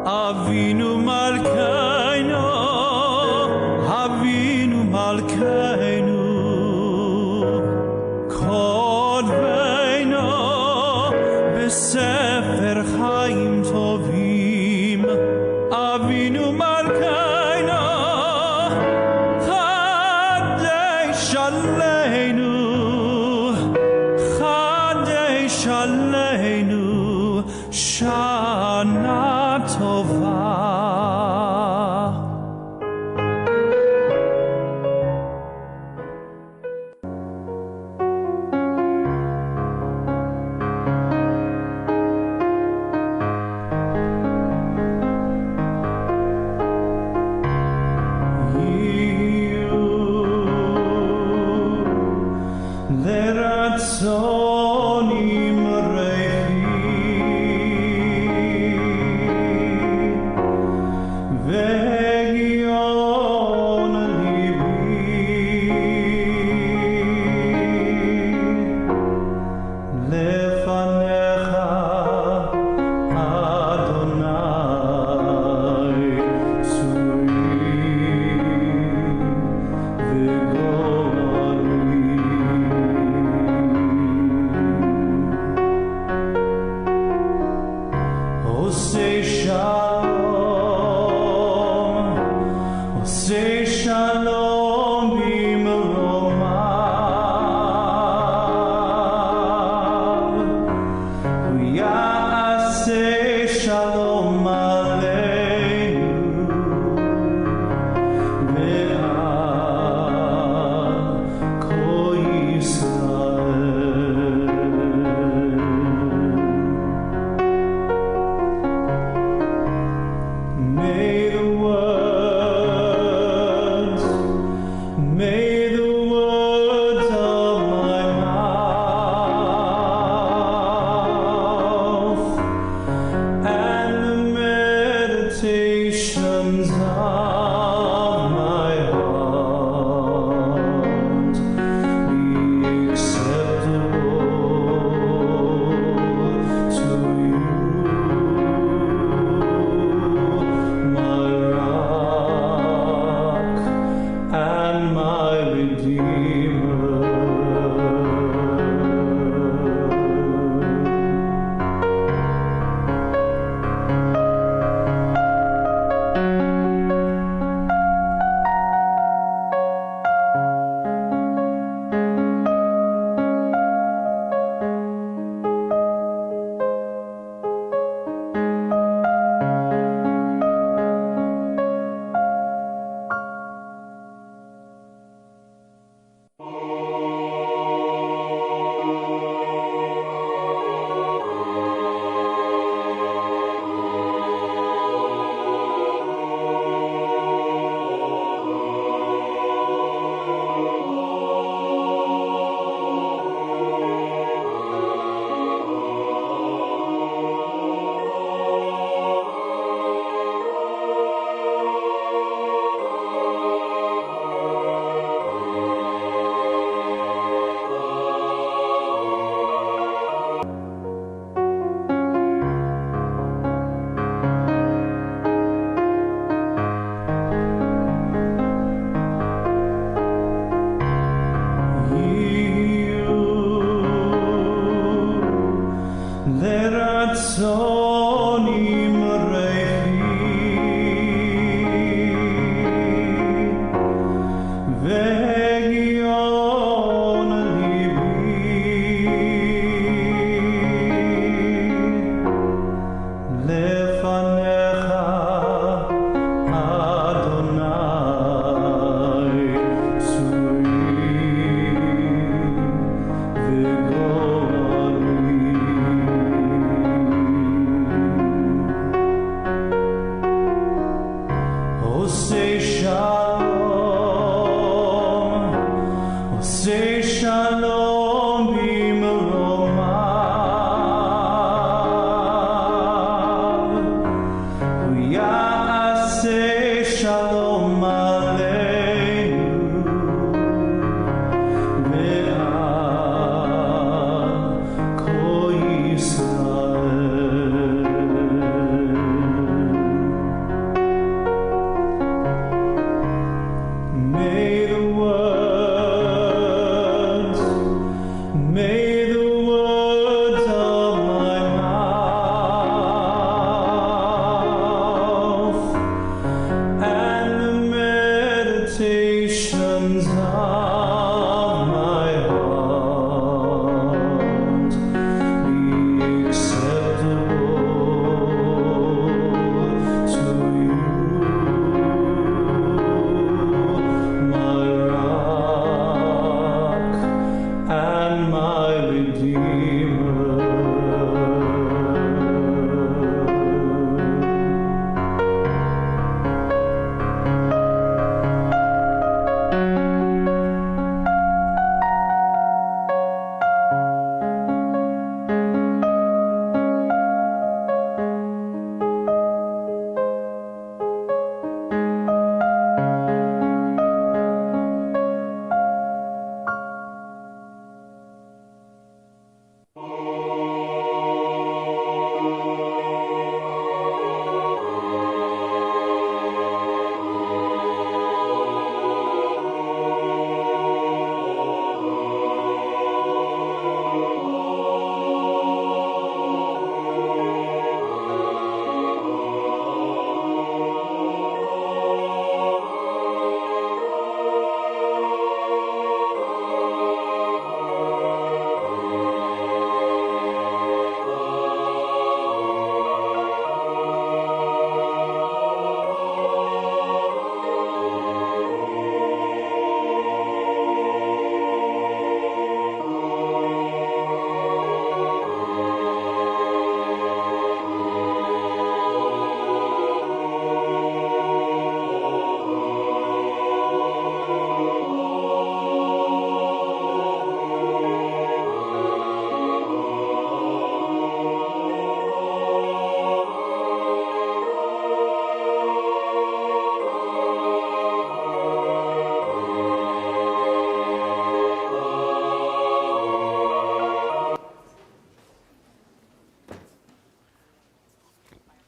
Avinu Malkeinu, Avinu Malkeinu, Kodveinu B'Sefer Chaim Tovim, Avinu Malkeinu, Chadesh Aleinu, Chadesh Aleinu, Shana Tova.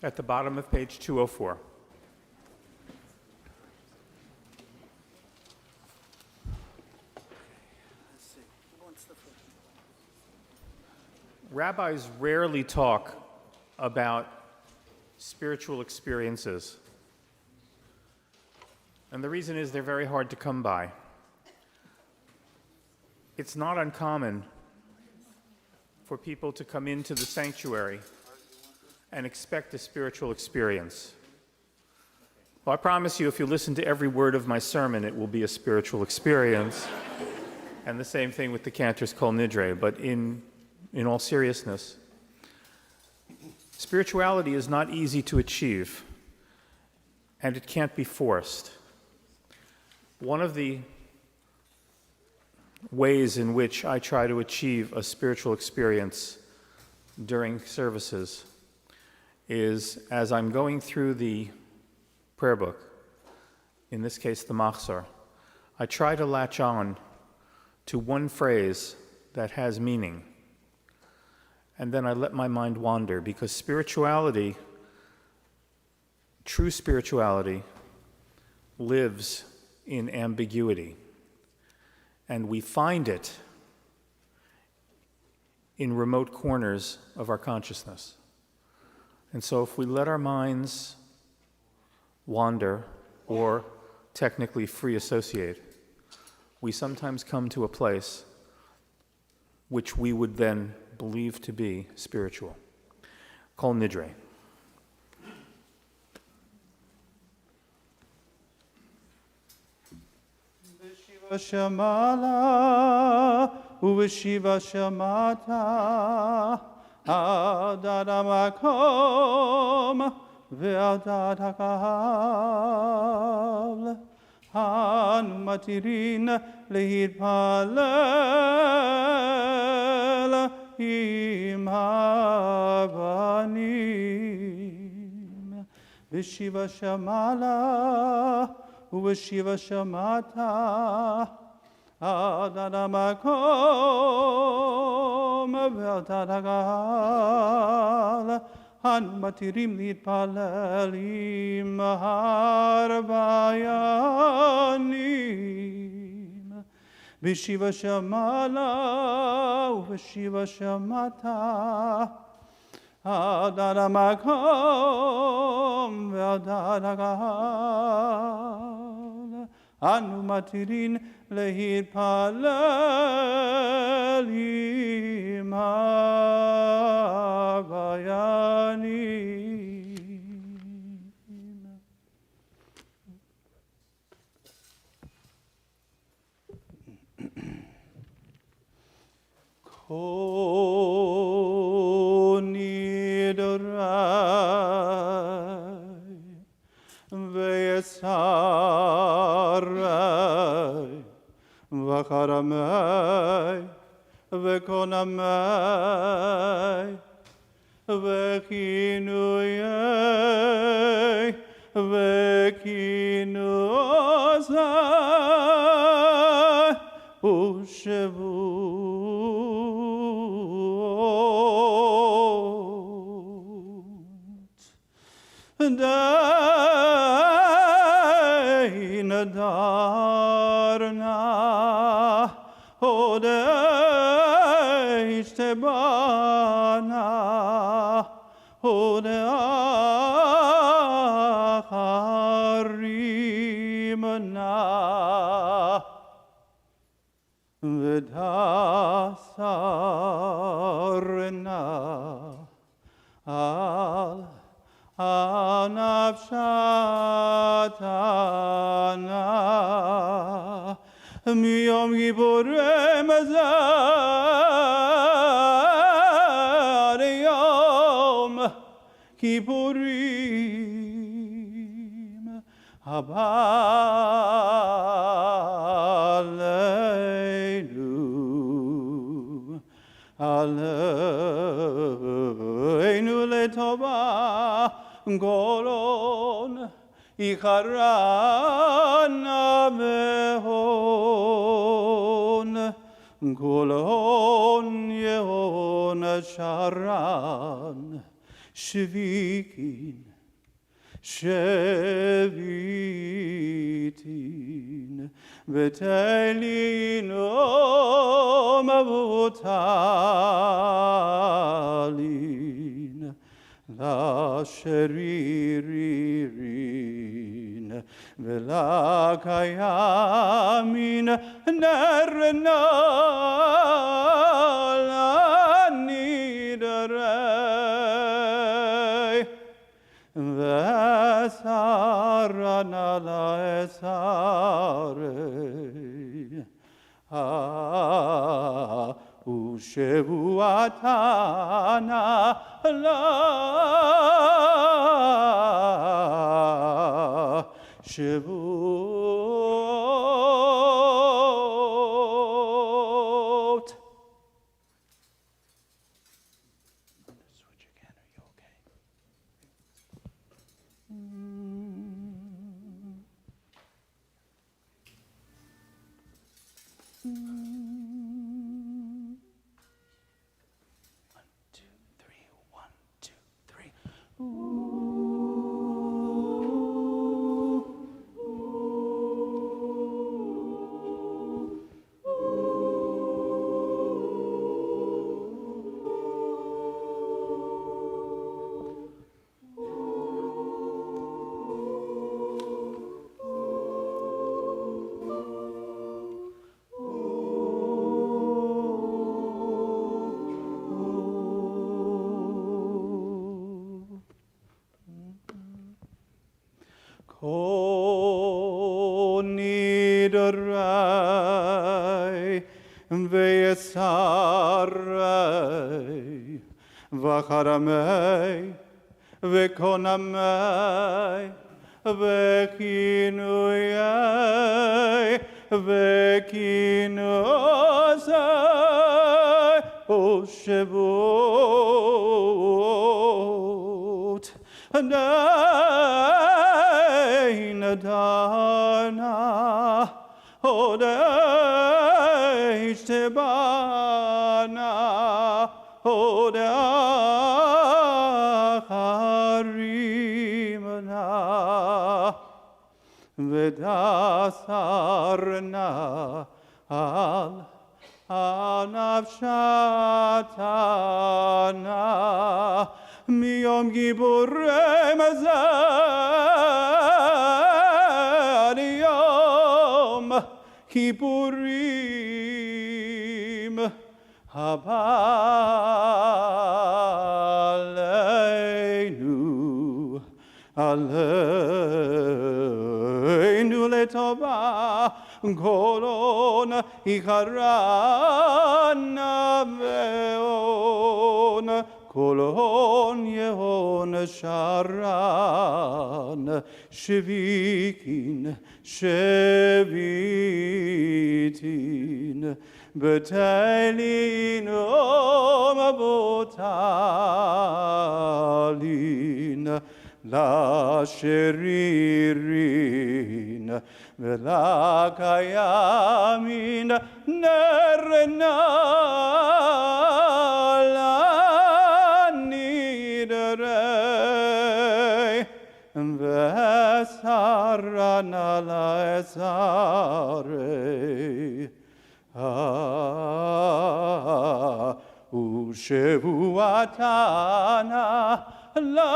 at the bottom of page 204. Rabbis rarely talk about spiritual experiences. And the reason is they're very hard to come by. It's not uncommon for people to come into the sanctuary and expect a spiritual experience. Well, I promise you, if you listen to every word of my sermon, it will be a spiritual experience. And the same thing with the Cantor's Kol Nidre. But in all seriousness, spirituality is not easy to achieve, and it can't be forced. One of the ways in which I try to achieve a spiritual experience during services is, as I'm going through the prayer book, in this case the Machzor, I try to latch on to one phrase that has meaning, and then I let my mind wander, because spirituality, true spirituality, lives in ambiguity. And we find it in remote corners of our consciousness. And so if we let our minds wander, or technically free associate, we sometimes come to a place which we would then believe to be spiritual. Kol Nidre. Shamala Uveshiva Shamata Adadamakom Ve'adatakal Hanumatirin Lehid Palel Imavanim Veshiva Shamala Uveshiva Shamata Adadamakom Ve'adatakal Hanumatirim Litpalelim Harbayanim Veshiva Shamala Uveshiva Shamata Adadamakom Ve'adatakal Hanumatirin Lehid Palelim Havayanim. Kol Nidre Ve'esarai V'charamai V'konamai V'chinuyai V'kinuzai U'shavut Daina darna Odei Shtebana Odeacharimna V'dasarna Al Anavshatana Miyom Kippurim Azar Yom Kippurim Haba Aleinu Letova Golon Icharana Mehon Golon Yehon Sharan Shvikin, Shevitin, Betelin Om Avutalin, La Sheririn, Vela Kayamin, Nerna, La Nidre Vesarana la esare, Ushevuatana la Shevut. Switch again, are you okay? One, two, three. 1, 2, 3. Kol Nidre Ve'esarei V'charamei Ve'konamei Ve'kinuyei Ve'kinusei U'shevut Dana Odei Tebana Odei Harimana Vedasarna al Anavshatana Miyom Gibburei Mazar Yom Kippurim Haba Aleinu Letova Kolon Icharana Veon Kolon Yehon Sharan Shvikin Shevitin Betelin Om Avutalin La Sheririn Vela Kayamin Nerna La Nidre Vesarana la esare Ushevuatana la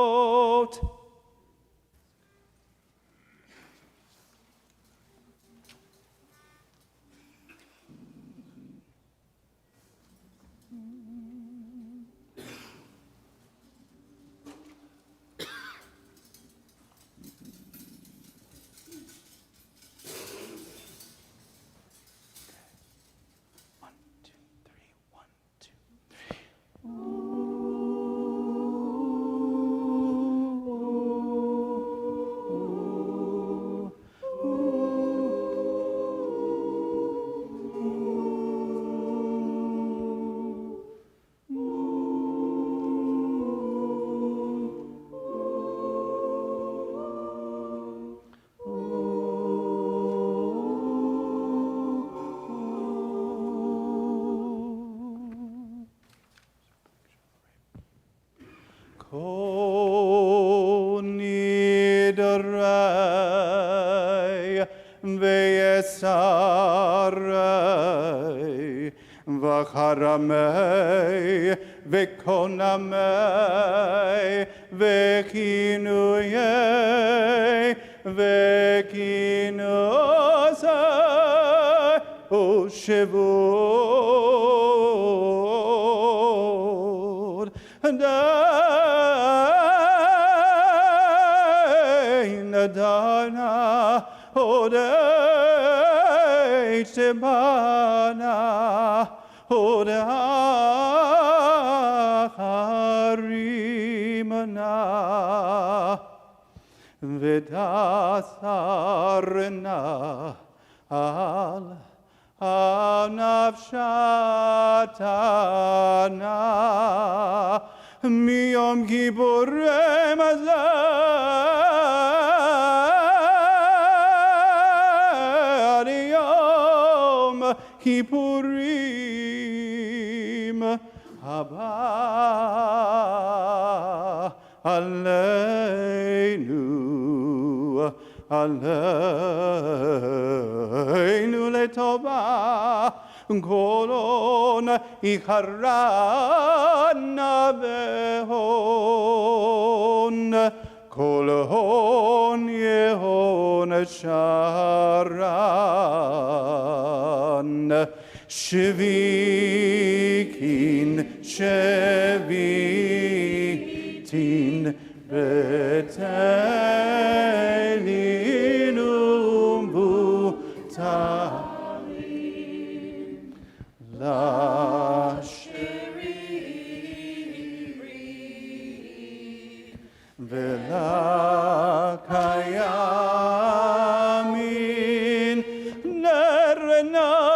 Shevut. One, two, three. ויסרי וחרמי וקונמי וכינויי וכינוסי ושבוד דנה הודי שבנה הודי חרימנה ודסרנה על נפשתנה מיום כיפורים הזה עד יום כיפורים הבא עלינו לטובה כל הון יכרנה בהון כל הון יהון שרן שוויקין שוויתין בתלין ומבוטלים לשרירי ולקיימין נרנה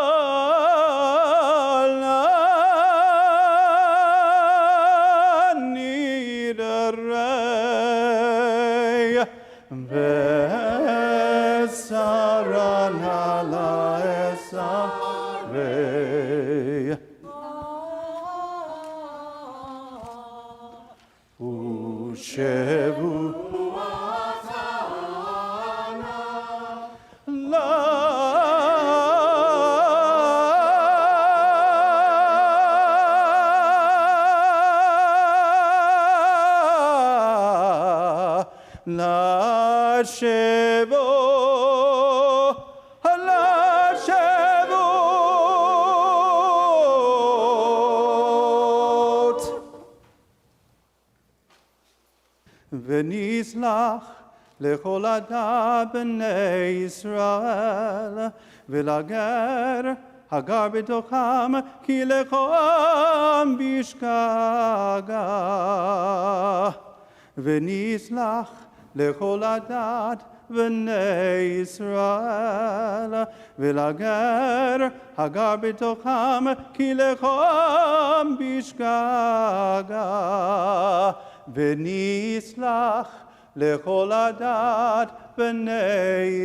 ונשלח לכל עדת בני ישראל ולגר הגר בתוכם כי לכם בשגגה ונשלח לכל עדת בני ישראל ולגר הגר בתוכם כי לכם בשגגה ונשלח לכל עדת בני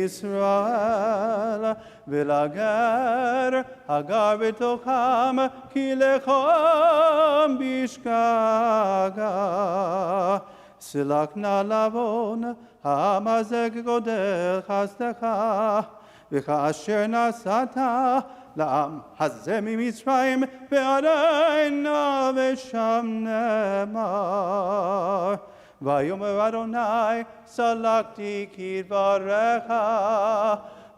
ישראל ולגר הגר בתוכם כי לכם בשגגה סלח נא לעוון המזג גודל חסדך וכאשר נשאת לעם הזה ממצרים ועדיין ושם נאמר ויאמר אדוני סלחתי כדבריך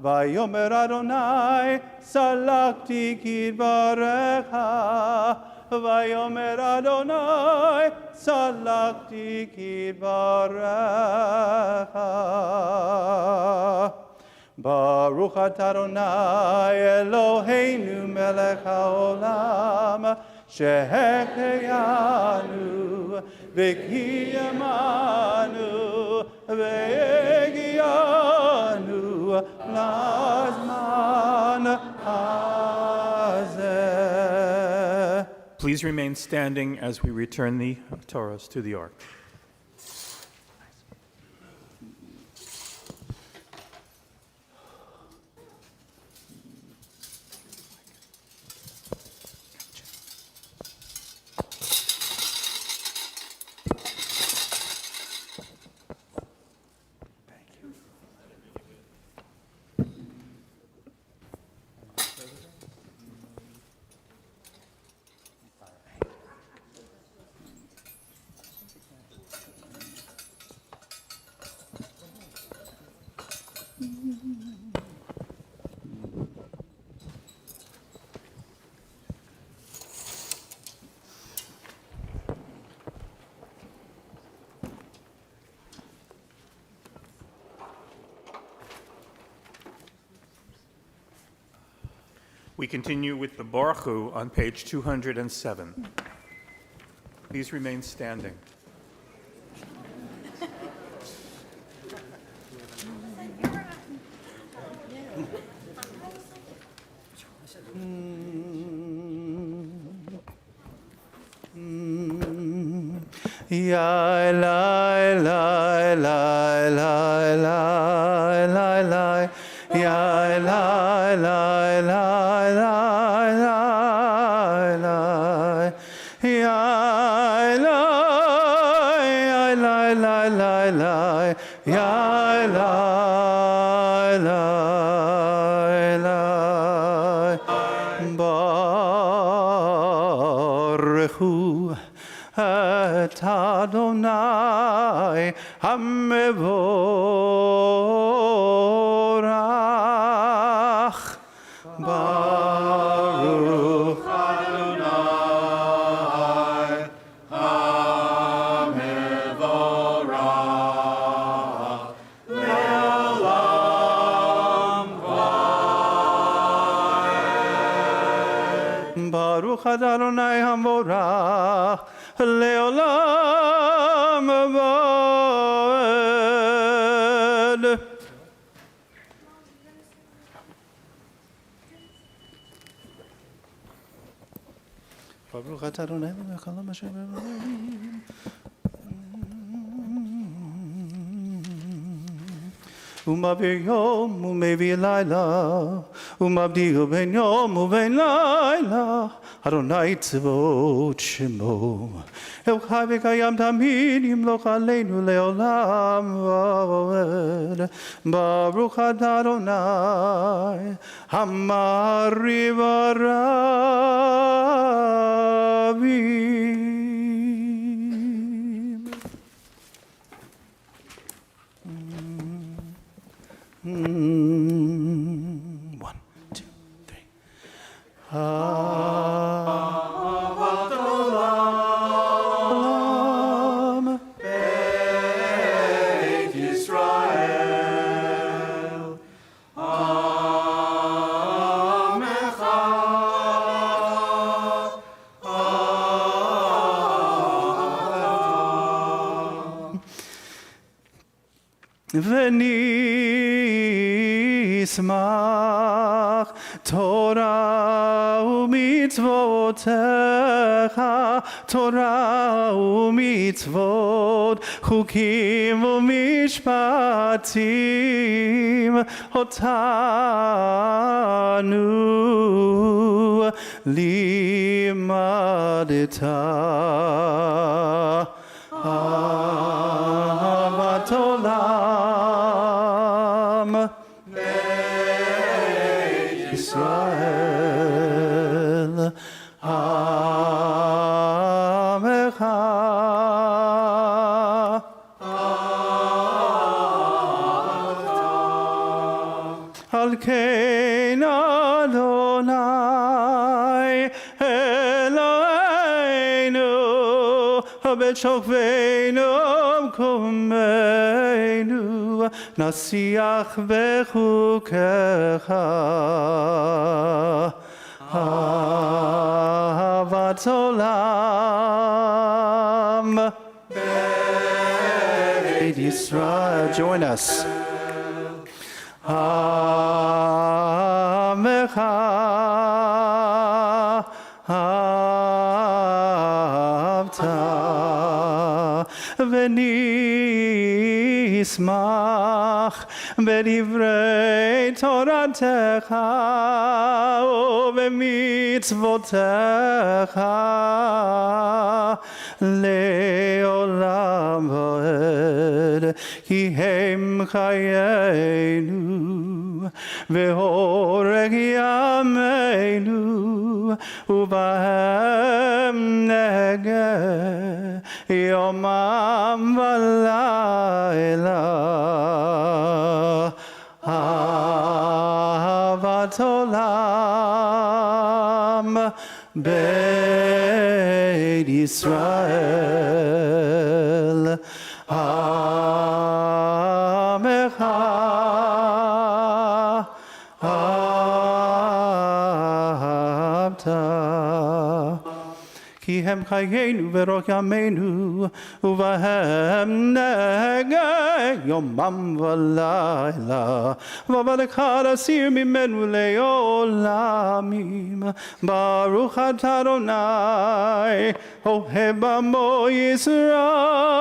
ויאמר אדוני סלחתי כדבריך ויאמר אדוני סלחתי כדבריך ברוך אתה אדוני אלוהינו מלך העולם שהחיינו וקיימנו והגיענו לזמן הזה. Please remain standing as we return the Torahs to the ark. We continue with the Baruch Hu on page 207. Please remain standing. Ya la la la la la la la ya la la la la la la ya la la la la la ya la la Baruch et Adonai HaMevorach Baruch Adonai HaMevorach Le'olam Va'ed Baruch Adonai HaMevorach Le'olam Va'ed. Baruch atah Adonai melech haolam asher b'elohim. Umavir yom umevi layla, umavdihu ben yom uben layla. Adonai tzivot shemo, El Chai v'kayam tamid yimloch aleinu le'olam va'ed. Baruch atah Adonai hamariv aravim. 1, 2, 3. Ahavat olam Beit Yisrael Amecha V'nismach Torah u'mitzvotecha, Torah u'mitzvot, chukim u'mishpatim, otanu limadeta. Ahavat olam Beit Yisrael Amecha Al kein Adonai Eloheinu B'shokveinu Kumeinu Nasiach B'chukecha Ahavat olam Beit Yisrael. Join us. Amecha V'nismach b'divrei Toratecha u'b'mitzvotecha le'olam va'ed ki hem chayenu v'horeg yameinu u'bahem negeh yomam v'layla. Ahavat olam Beit Yisrael Amecha ואהבת. כי הם חיינו ורוח ימינו, ובהם נהגה יומם ולילה. ובלך להסיר ממנו לעולמים. ברוך אתה אדוני, אוהב עמו ישראל.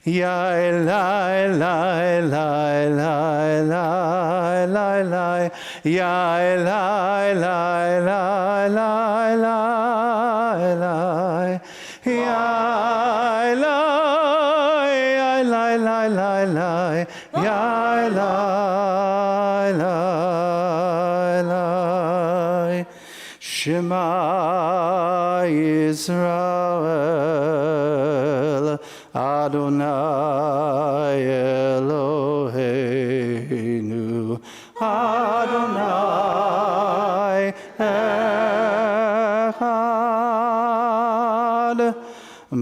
Ya Eli, Eli, Eli, Eli, Eli, Eli, Ya Eli, Eli, Eli, Eli, Eli, Ya Eli, Eli, Eli, Eli, Ya Eli, Eli, Eli, Shema Yisrael, Adonai Eloheinu, Adonai Echad,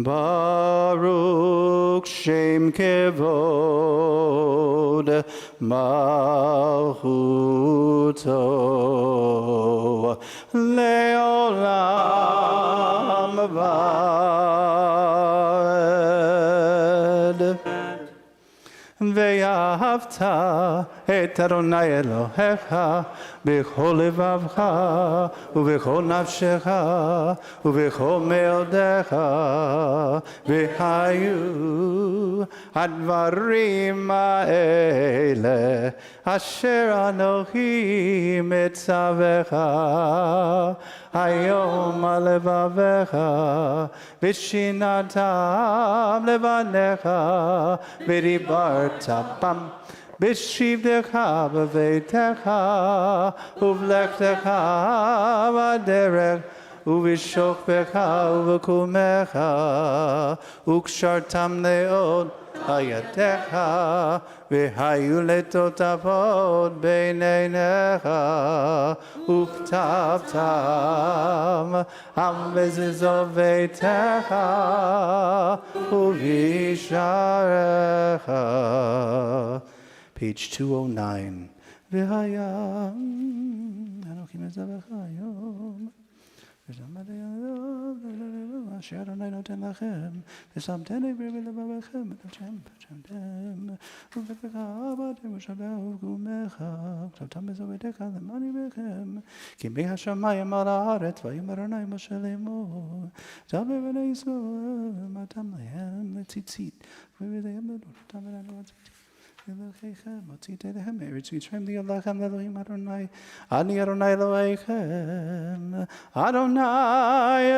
Baruch Shem Kevod, Malchuto, Leolam Vaed. ואהבת את אדוני אלוהיך בכל לבבך ובכל נפשך ובכל מאודיך, והיו הדברים האלה אשר אנוכי מצווך היום על לבביך, ושיננתם לבניך ודיברת בם בשבתך בביתך ובלכתך בדרך ובשוכבך ובקומך, וקשרתם מאוד על ידיך, והיו לטוטפות בין עיניך, וכתבתם על מזוזות ביתך ובשעריך. Page 209. והיה אנוכי מצווך היום אשר אדוני נותן לכם, ושמתני בלבביכם את השם בשמתם, ובפך עבדתם ושבח וגומך, כתבתם בזוביתך למעני בכם, כי מי השמיים על הארץ, ויאמר אדוני משה לאמור, דבר בני ישראל, ומתם להם לציצית, ובלהם לדורתם ולנו הציצית. אלוהיכם, הוצאתי אליהם מארץ מצרים להיות לכם לאלוהים אדוני, אני אדוני אלוהיכם, אדוני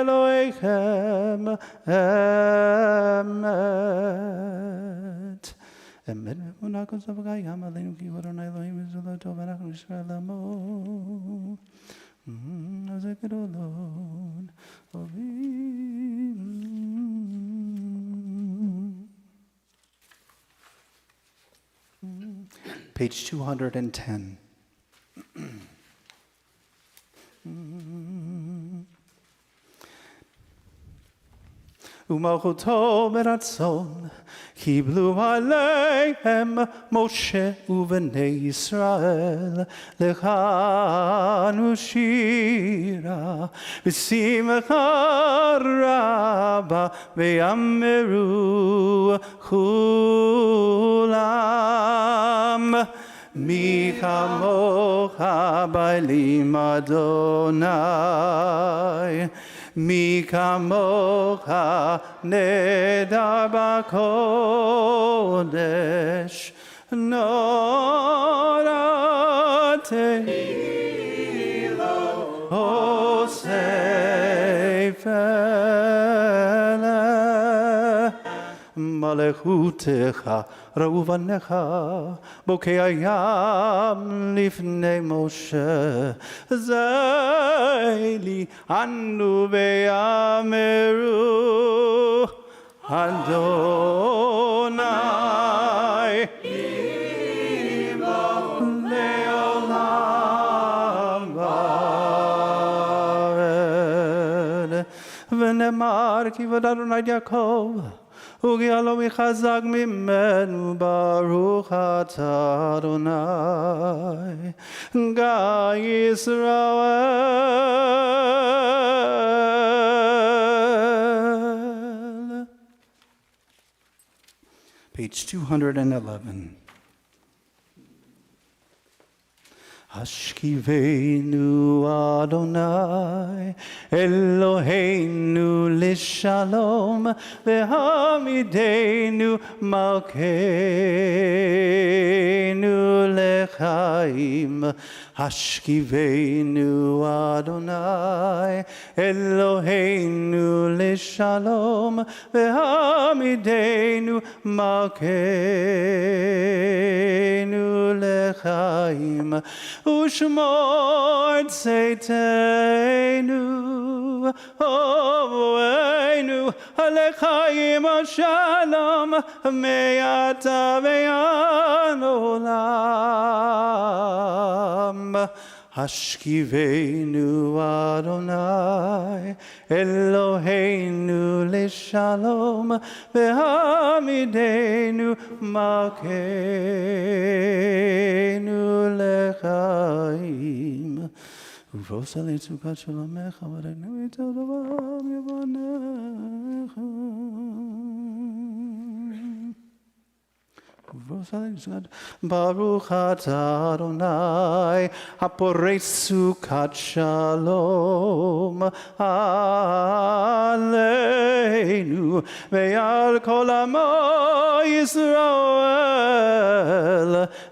אלוהיכם, אמת. אמת ואמונה כל סוף קיים עלינו, כי הוא אדוני אלוהים וזולתו, ואנחנו ישראל עמו. זה גדולון, אוהבים. Page 210. ומלכותו ברצון קיבלו עליהם משה ובני ישראל, לכנו שירה ושמחה רבה, ויאמרו כולם, מי כמוך בעלים אדוני, מי כמוך נדר בקודש, נורתני לו הוסף אלה, מלכותך ראו בניך, בוקי הים לפני משה, זה לי אנו ויאמרו אדוני לעולם ועד. ונאמר כי כבוד אדוני יעקב וגיאלו מחזק ממנו ברוך אתה אדוני גיא ישראל. Page 211. Hashkivenu Adonai Eloheinu lishalom vehamidenu malkeinu lechaim. Hashkivenu Adonai Eloheinu lishalom vehamidenu malkeinu lechaim. Ushmor tzeitenu, ovoenu, alechaim shalom, me'ata ve'ad olam. Hashkivenu Adonai, Eloheinu lishalom, ve'hamidenu malkeinu lechaim. Uvos alei tzukat shalamecha, v'regnu itel davam yavanecha. Baruch atah Adonai haporei sukat shalom aleinu ve'al kol amo Yisrael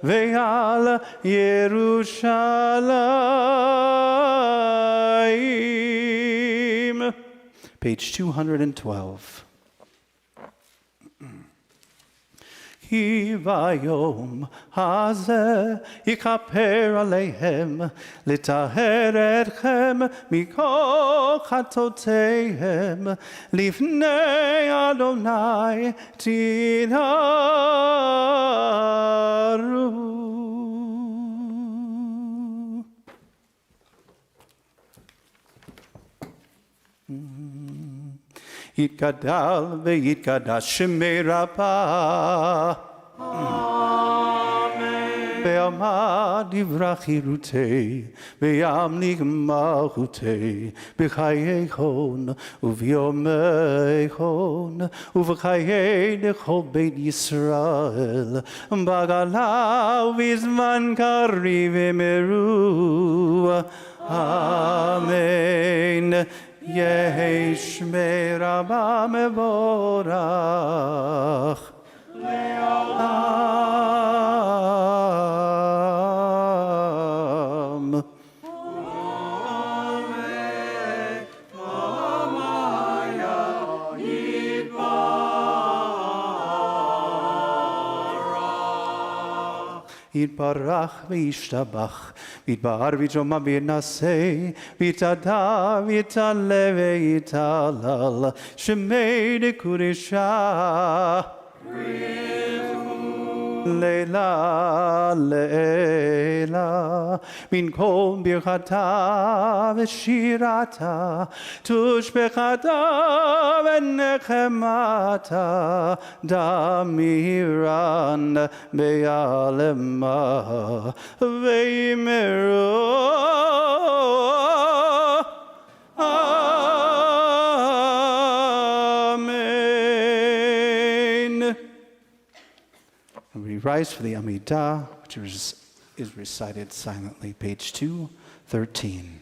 ve'al Yerushalayim. Page 212. Ki vayom hazeh yikaper aleihem litaher etchem mikol chatoteihem lifnei Adonai tinharu. Yitgadal ve'yitgadash shemei Rabbah. Amen. Ve'amad yivrach hirutei, ve'yamlik malchutei, b'chayeichon u'v'yomeichon, u'v'chayei nechol beit Yisrael, b'gala u'v'zman kariv emeru. Amen. Yehi shmei Rabbah mevorach le'olam. Yitbarach v'yishtabach v'yitbar v'yitjoma v'yitnaseh v'yitadar v'yitaleh v'yitalal shemei dekudesha Leila Leila min kol birchata v'shirata tushbechata v'nechemata damiran be'alema v'yimeru. We rise for the Amidah, which is recited silently, page 213.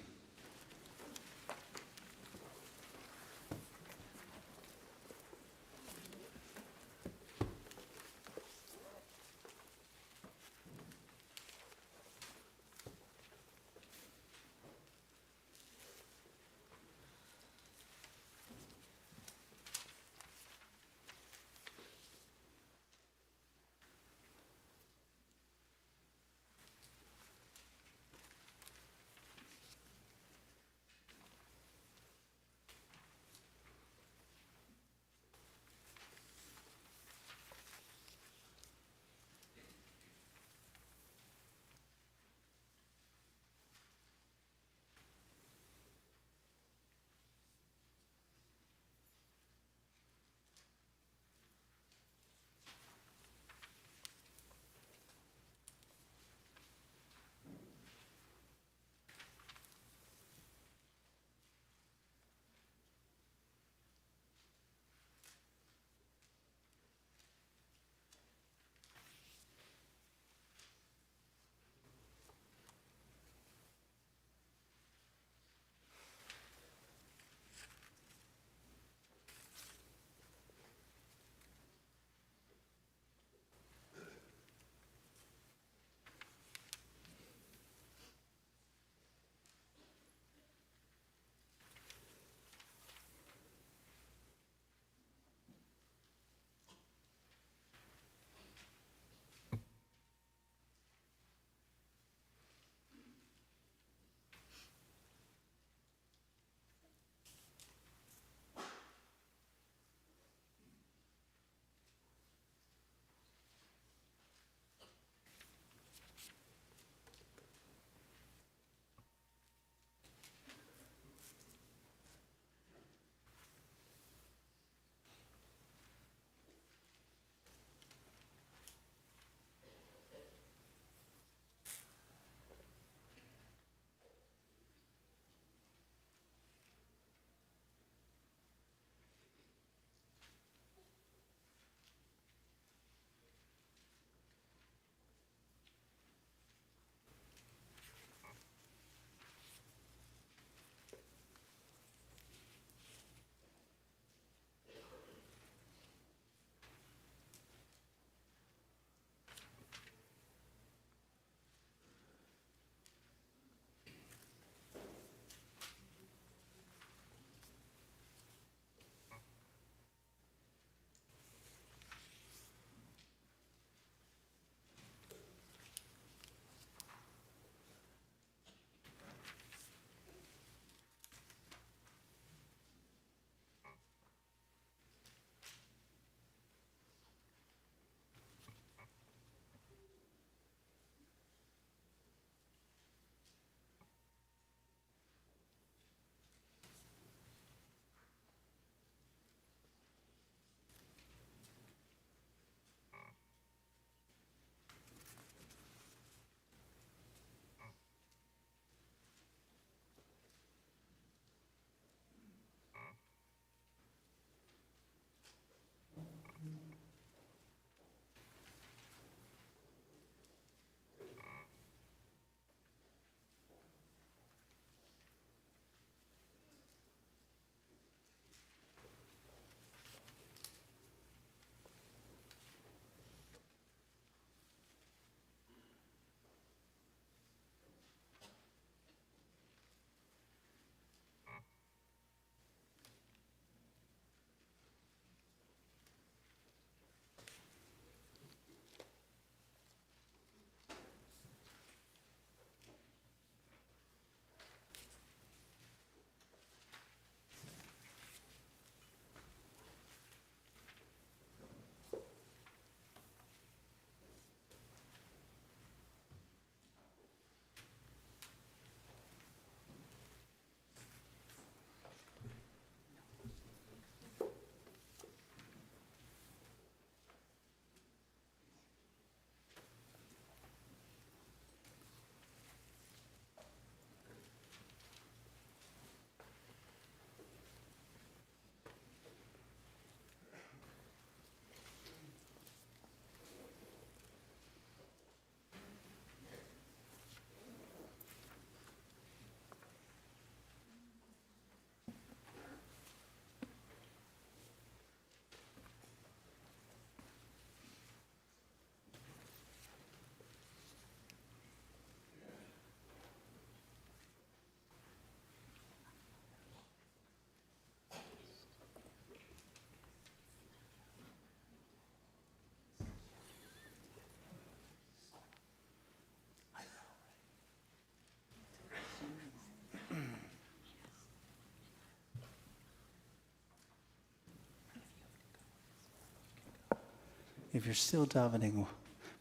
If you're still davening,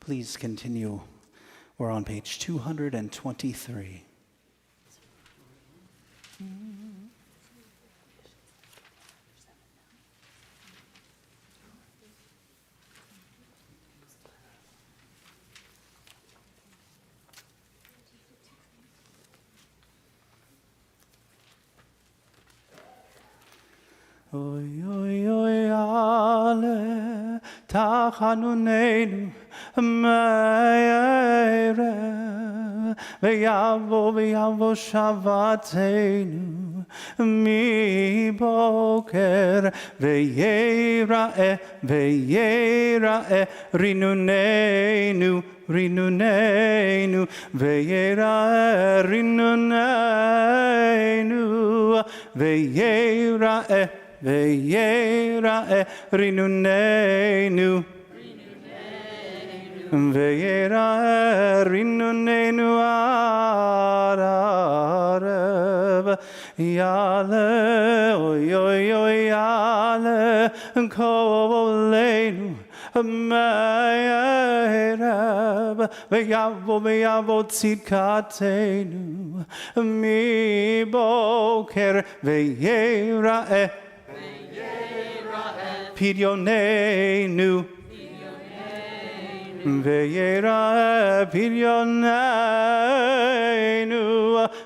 please continue. We're on page 223. Oy, oy, oy, ale, tachanunenu, me'erev, ve'yavo shavatenu, mi boker, ve'yera'e, rinunenu, ve'yera'e, rinunenu, ve'yera'e, rinunenu. Ve'yera'e rinunenu ararev. Yale, oy, oy, oy, yale, kolenu. Me'erev, ve'yavo tzidkatenu. Mi boker, ve'yera'e Pidyonenu, ve'yera'e pidyonenu,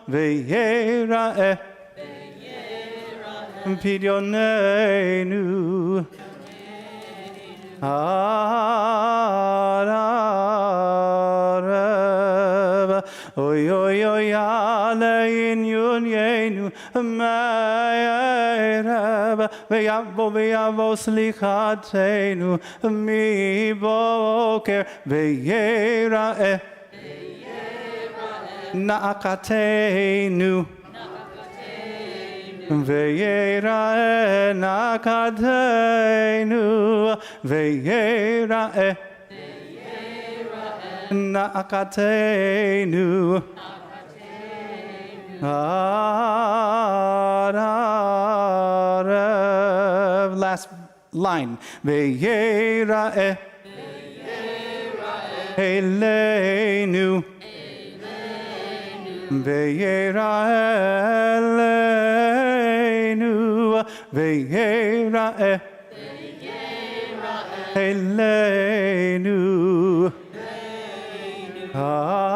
ve'yera'e pidyonenu. Ararev, oy, oy, oy, ale in yunyenu, me'erev, ve'yavo slichatenu, mi boker, ve'yera'e na'akatenu. Ve'yera'e na'akatenu, ve'yera'e na'akatenu. Ararev. Last line. Ve'yera'e eleinu. Ve'yera'e eleinu. Ve'yera'e eleinu. Ararev.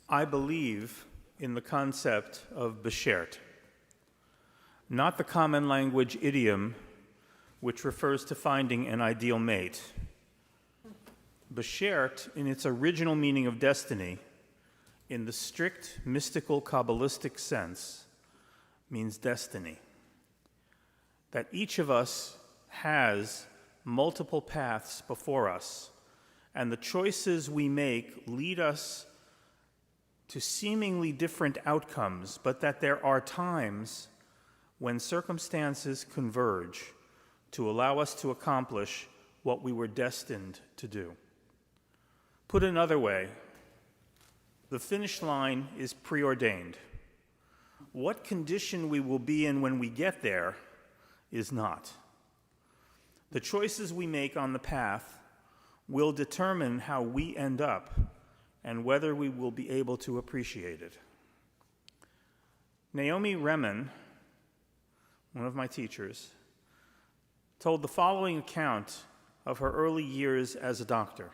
I believe in the concept of beshert, not the common language idiom which refers to finding an ideal mate. Beshert, in its original meaning of destiny, in the strict mystical Kabbalistic sense, means destiny. That each of us has multiple paths before us, and the choices we make lead us to seemingly different outcomes, but that there are times when circumstances converge to allow us to accomplish what we were destined to do. Put another way, the finish line is preordained. What condition we will be in when we get there is not. The choices we make on the path will determine how we end up and whether we will be able to appreciate it. Naomi Remen, one of my teachers, told the following account of her early years as a doctor.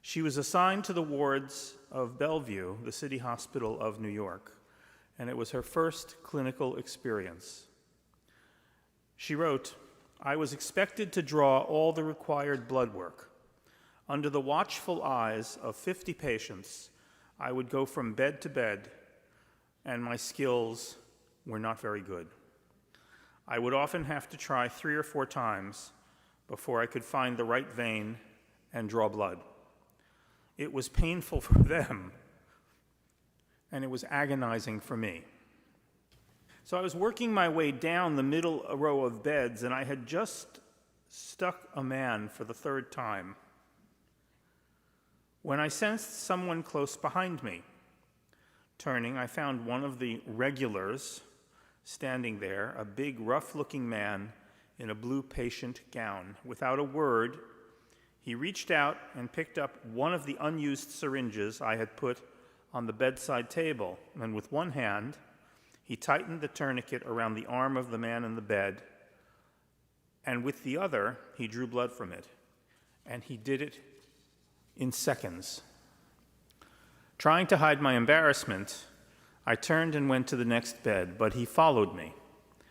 She was assigned to the wards of Bellevue, the city hospital of New York, and it was her first clinical experience. She wrote, "I was expected to draw all the required blood work. Under the watchful eyes of 50 patients, I would go from bed to bed, and my skills were not very good. I would often have to try 3 or 4 times before I could find the right vein and draw blood. It was painful for them, and it was agonizing for me. So I was working my way down the middle row of beds, and I had just stuck a man for the third time when I sensed someone close behind me. Turning, I found one of the regulars standing there, a big, rough-looking man in a blue patient gown. Without a word, he reached out and picked up one of the unused syringes I had put on the bedside table, and with one hand, he tightened the tourniquet around the arm of the man in the bed, and with the other, he drew blood from it. And he did it in seconds. Trying to hide my embarrassment, I turned and went to the next bed, but he followed me.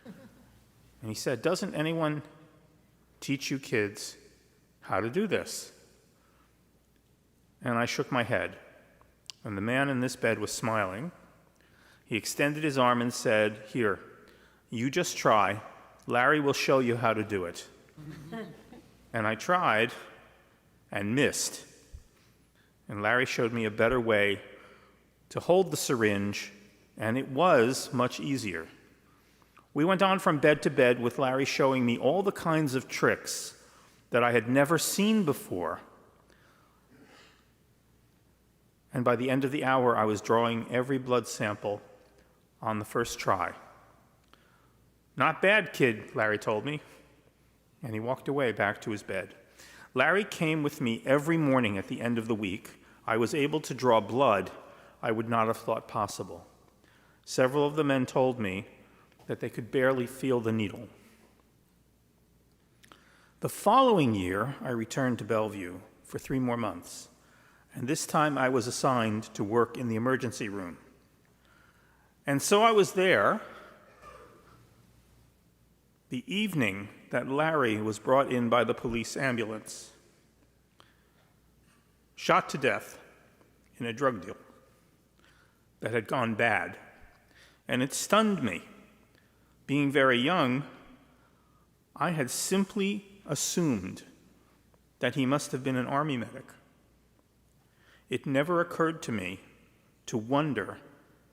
And he said, "Doesn't anyone teach you kids how to do this?" And I shook my head, and the man in this bed was smiling. He extended his arm and said, "Here, you just try. Larry will show you how to do it." And I tried and missed. And Larry showed me a better way to hold the syringe, and it was much easier. We went on from bed to bed with Larry showing me all the kinds of tricks that I had never seen before. And by the end of the hour, I was drawing every blood sample on the first try. "Not bad, kid," Larry told me, and he walked away back to his bed. Larry came with me every morning at the end of the week. I was able to draw blood I would not have thought possible. Several of the men told me that they could barely feel the needle. The following year, I returned to Bellevue for 3 more months, and this time I was assigned to work in the emergency room. And so I was there the evening that Larry was brought in by the police ambulance, shot to death in a drug deal that had gone bad. And it stunned me. Being very young, I had simply assumed that he must have been an army medic. It never occurred to me to wonder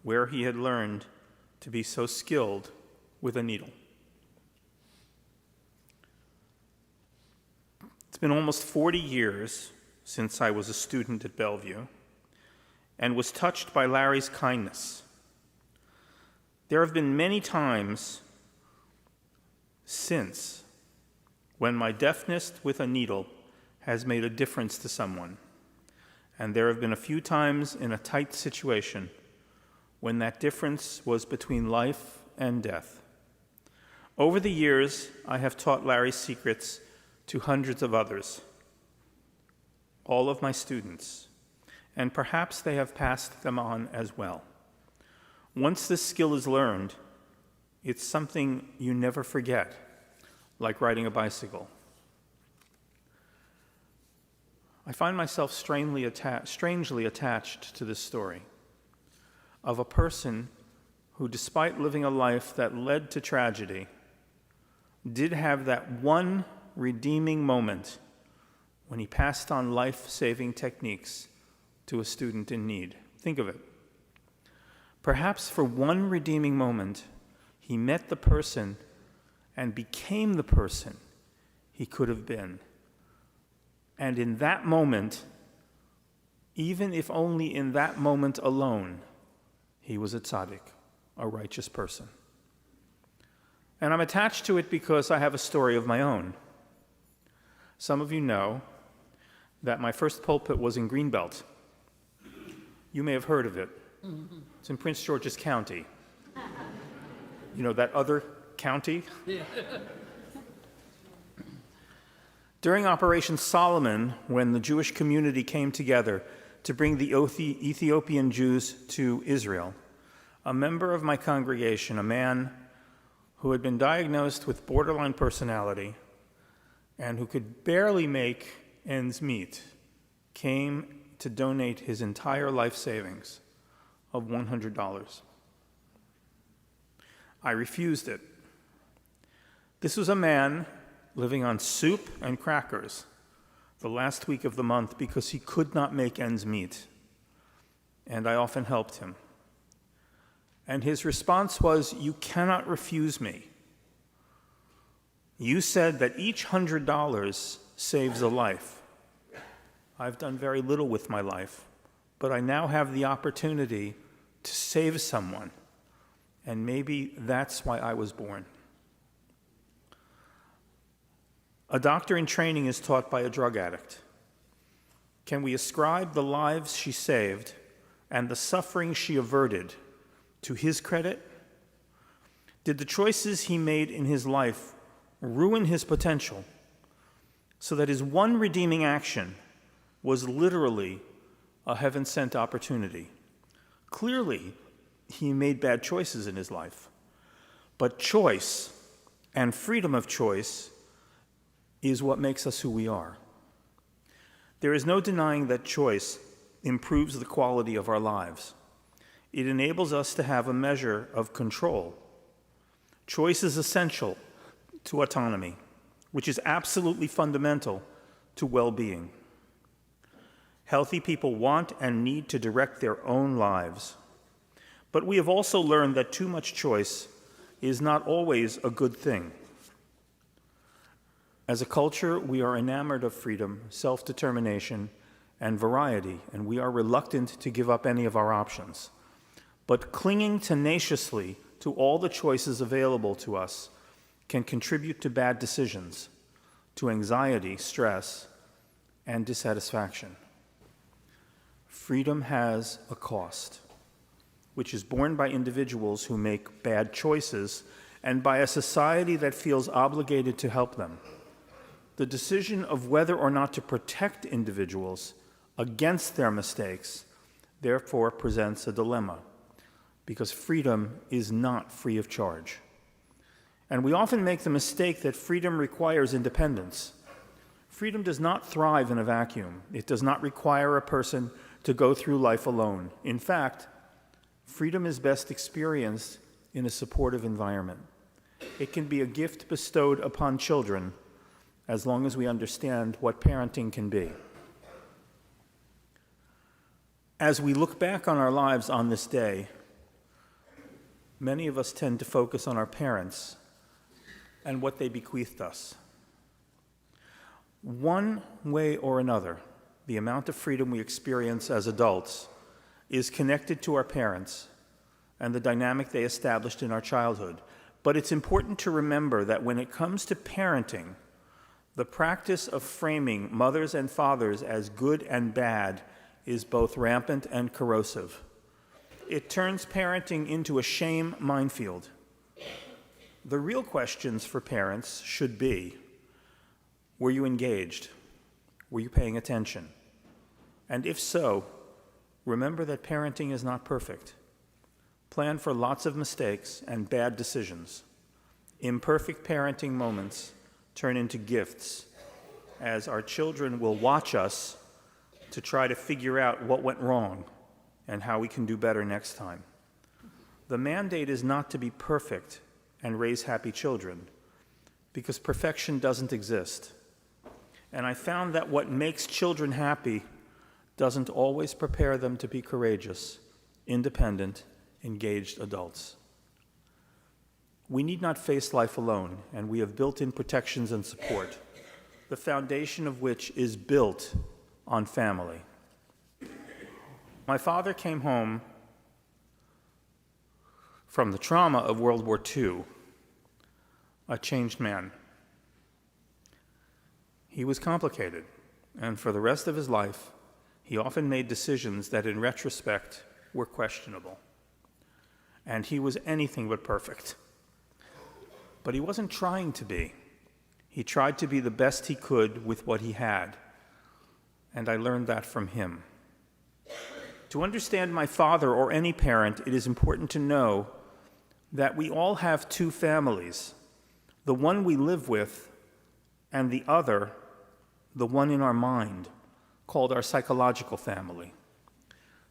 where he had learned to be so skilled with a needle. It's been almost 40 years since I was a student at Bellevue and was touched by Larry's kindness. There have been many times since when my deftness with a needle has made a difference to someone, and there have been a few times in a tight situation when that difference was between life and death. Over the years, I have taught Larry's secrets to hundreds of others, all of my students, and perhaps they have passed them on as well. Once this skill is learned, it's something you never forget, like riding a bicycle. I find myself strangely attached to this story of a person who, despite living a life that led to tragedy, did have that one redeeming moment when he passed on life-saving techniques to a student in need. Think of it. Perhaps for one redeeming moment, he met the person and became the person he could have been. And in that moment, even if only in that moment alone, he was a tzaddik, a righteous person. And I'm attached to it because I have a story of my own. Some of you know that my first pulpit was in Greenbelt. You may have heard of it. It's in Prince George's County. You know, that other county? Yeah. During Operation Solomon, when the Jewish community came together to bring the Ethiopian Jews to Israel, a member of my congregation, a man who had been diagnosed with borderline personality and who could barely make ends meet, came to donate his entire life savings of $100. I refused it. This was a man living on soup and crackers the last week of the month because he could not make ends meet, and I often helped him. And his response was, "You cannot refuse me. You said that each $100 saves a life. I've done very little with my life, but I now have the opportunity to save someone, and maybe that's why I was born." A doctor in training is taught by a drug addict. Can we ascribe the lives she saved and the suffering she averted to his credit? Did the choices he made in his life ruin his potential so that his one redeeming action was literally a heaven-sent opportunity? Clearly, he made bad choices in his life, but choice and freedom of choice is what makes us who we are. There is no denying that choice improves the quality of our lives. It enables us to have a measure of control. Choice is essential to autonomy, which is absolutely fundamental to well-being. Healthy people want and need to direct their own lives. But we have also learned that too much choice is not always a good thing. As a culture, we are enamored of freedom, self-determination, and variety, and we are reluctant to give up any of our options. But clinging tenaciously to all the choices available to us can contribute to bad decisions, to anxiety, stress, and dissatisfaction. Freedom has a cost, which is borne by individuals who make bad choices and by a society that feels obligated to help them. The decision of whether or not to protect individuals against their mistakes therefore presents a dilemma, because freedom is not free of charge. And we often make the mistake that freedom requires independence. Freedom does not thrive in a vacuum. It does not require a person to go through life alone. In fact, freedom is best experienced in a supportive environment. It can be a gift bestowed upon children as long as we understand what parenting can be. As we look back on our lives on this day, many of us tend to focus on our parents and what they bequeathed us. One way or another, the amount of freedom we experience as adults is connected to our parents and the dynamic they established in our childhood. But it's important to remember that when it comes to parenting, the practice of framing mothers and fathers as good and bad is both rampant and corrosive. It turns parenting into a shame minefield. The real questions for parents should be, were you engaged? Were you paying attention? And if so, remember that parenting is not perfect. Plan for lots of mistakes and bad decisions. Imperfect parenting moments turn into gifts, as our children will watch us to try to figure out what went wrong and how we can do better next time. The mandate is not to be perfect and raise happy children, because perfection doesn't exist. And I found that what makes children happy doesn't always prepare them to be courageous, independent, engaged adults. We need not face life alone, and we have built-in protections and support, the foundation of which is built on family. My father came home from the trauma of World War II, a changed man. He was complicated, and for the rest of his life, he often made decisions that in retrospect were questionable. And he was anything but perfect. But he wasn't trying to be. He tried to be the best he could with what he had, and I learned that from him. To understand my father or any parent, it is important to know that we all have two families, the one we live with and the other, the one in our mind, called our psychological family.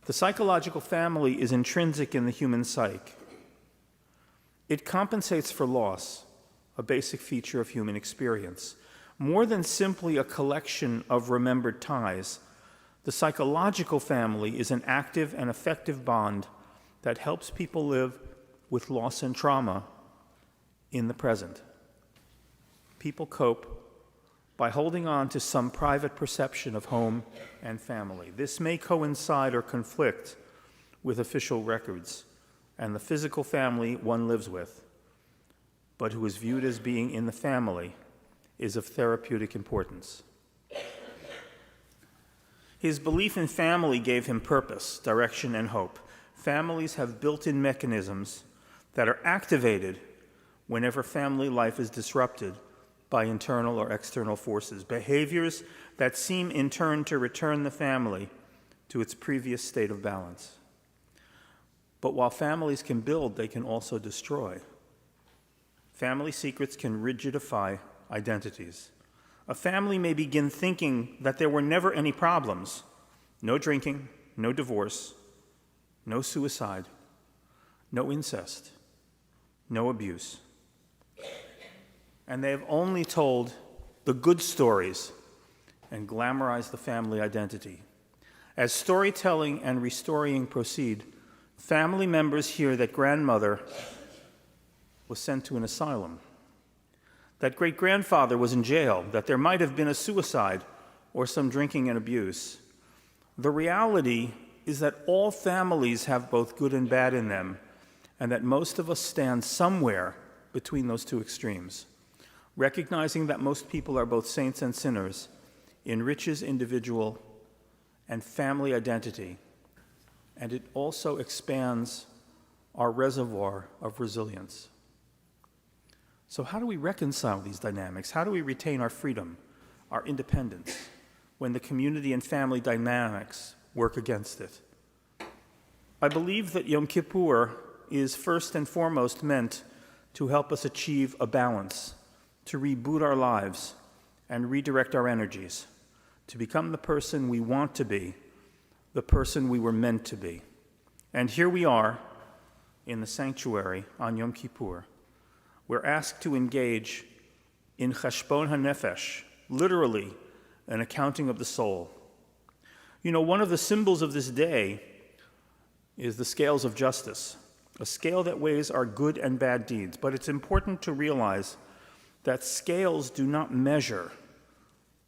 The psychological family is intrinsic in the human psyche. It compensates for loss, a basic feature of human experience. More than simply a collection of remembered ties, the psychological family is an active and effective bond that helps people live with loss and trauma in the present. People cope by holding on to some private perception of home and family. This may coincide or conflict with official records and the physical family one lives with, but who is viewed as being in the family is of therapeutic importance. His belief in family gave him purpose, direction, and hope. Families have built-in mechanisms that are activated whenever family life is disrupted by internal or external forces, behaviors that seem in turn to return the family to its previous state of balance. But while families can build, they can also destroy. Family secrets can rigidify identities. A family may begin thinking that there were never any problems: no drinking, no divorce, no suicide, no incest, no abuse. And they have only told the good stories and glamorized the family identity. As storytelling and restoring proceed, family members hear that grandmother was sent to an asylum, that great-grandfather was in jail, that there might have been a suicide or some drinking and abuse. The reality is that all families have both good and bad in them, and that most of us stand somewhere between those two extremes. Recognizing that most people are both saints and sinners enriches individual and family identity, and it also expands our reservoir of resilience. So how do we reconcile these dynamics? How do we retain our freedom, our independence, when the community and family dynamics work against it? I believe that Yom Kippur is first and foremost meant to help us achieve a balance, to reboot our lives and redirect our energies, to become the person we want to be, the person we were meant to be. And here we are in the sanctuary on Yom Kippur. We're asked to engage in cheshbon hanefesh, literally an accounting of the soul. You know, one of the symbols of this day is the scales of justice, a scale that weighs our good and bad deeds. But it's important to realize that scales do not measure,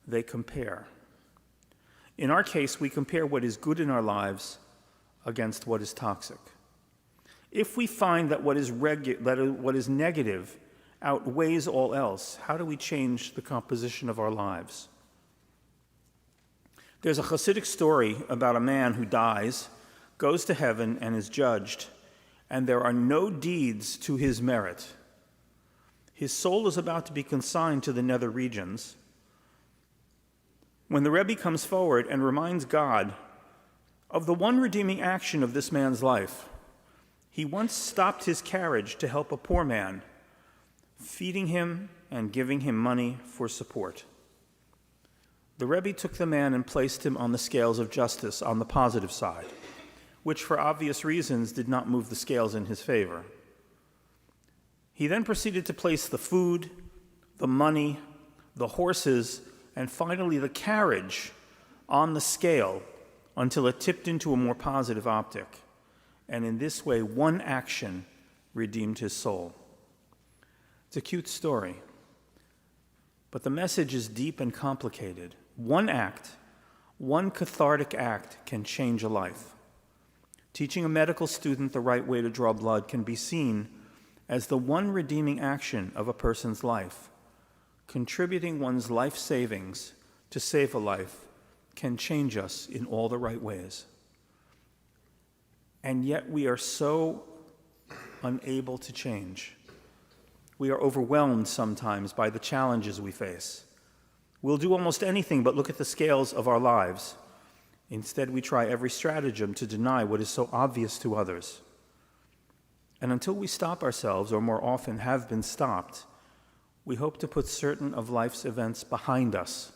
they compare. In our case, we compare what is good in our lives against what is toxic. If we find that what is negative outweighs all else, how do we change the composition of our lives? There's a Hasidic story about a man who dies, goes to heaven, and is judged, and there are no deeds to his merit. His soul is about to be consigned to the nether regions when the Rabbi comes forward and reminds God of the one redeeming action of this man's life. He once stopped his carriage to help a poor man, feeding him and giving him money for support. The Rebbe took the man and placed him on the scales of justice on the positive side, which for obvious reasons did not move the scales in his favor. He then proceeded to place the food, the money, the horses, and finally the carriage on the scale until it tipped into a more positive optic. And in this way, one action redeemed his soul. It's a cute story, but the message is deep and complicated. One act, one cathartic act can change a life. Teaching a medical student the right way to draw blood can be seen as the one redeeming action of a person's life. Contributing one's life savings to save a life can change us in all the right ways. And yet we are so unable to change. We are overwhelmed sometimes by the challenges we face. We'll do almost anything but look at the scales of our lives. Instead, we try every stratagem to deny what is so obvious to others. And until we stop ourselves, or more often have been stopped, we hope to put certain of life's events behind us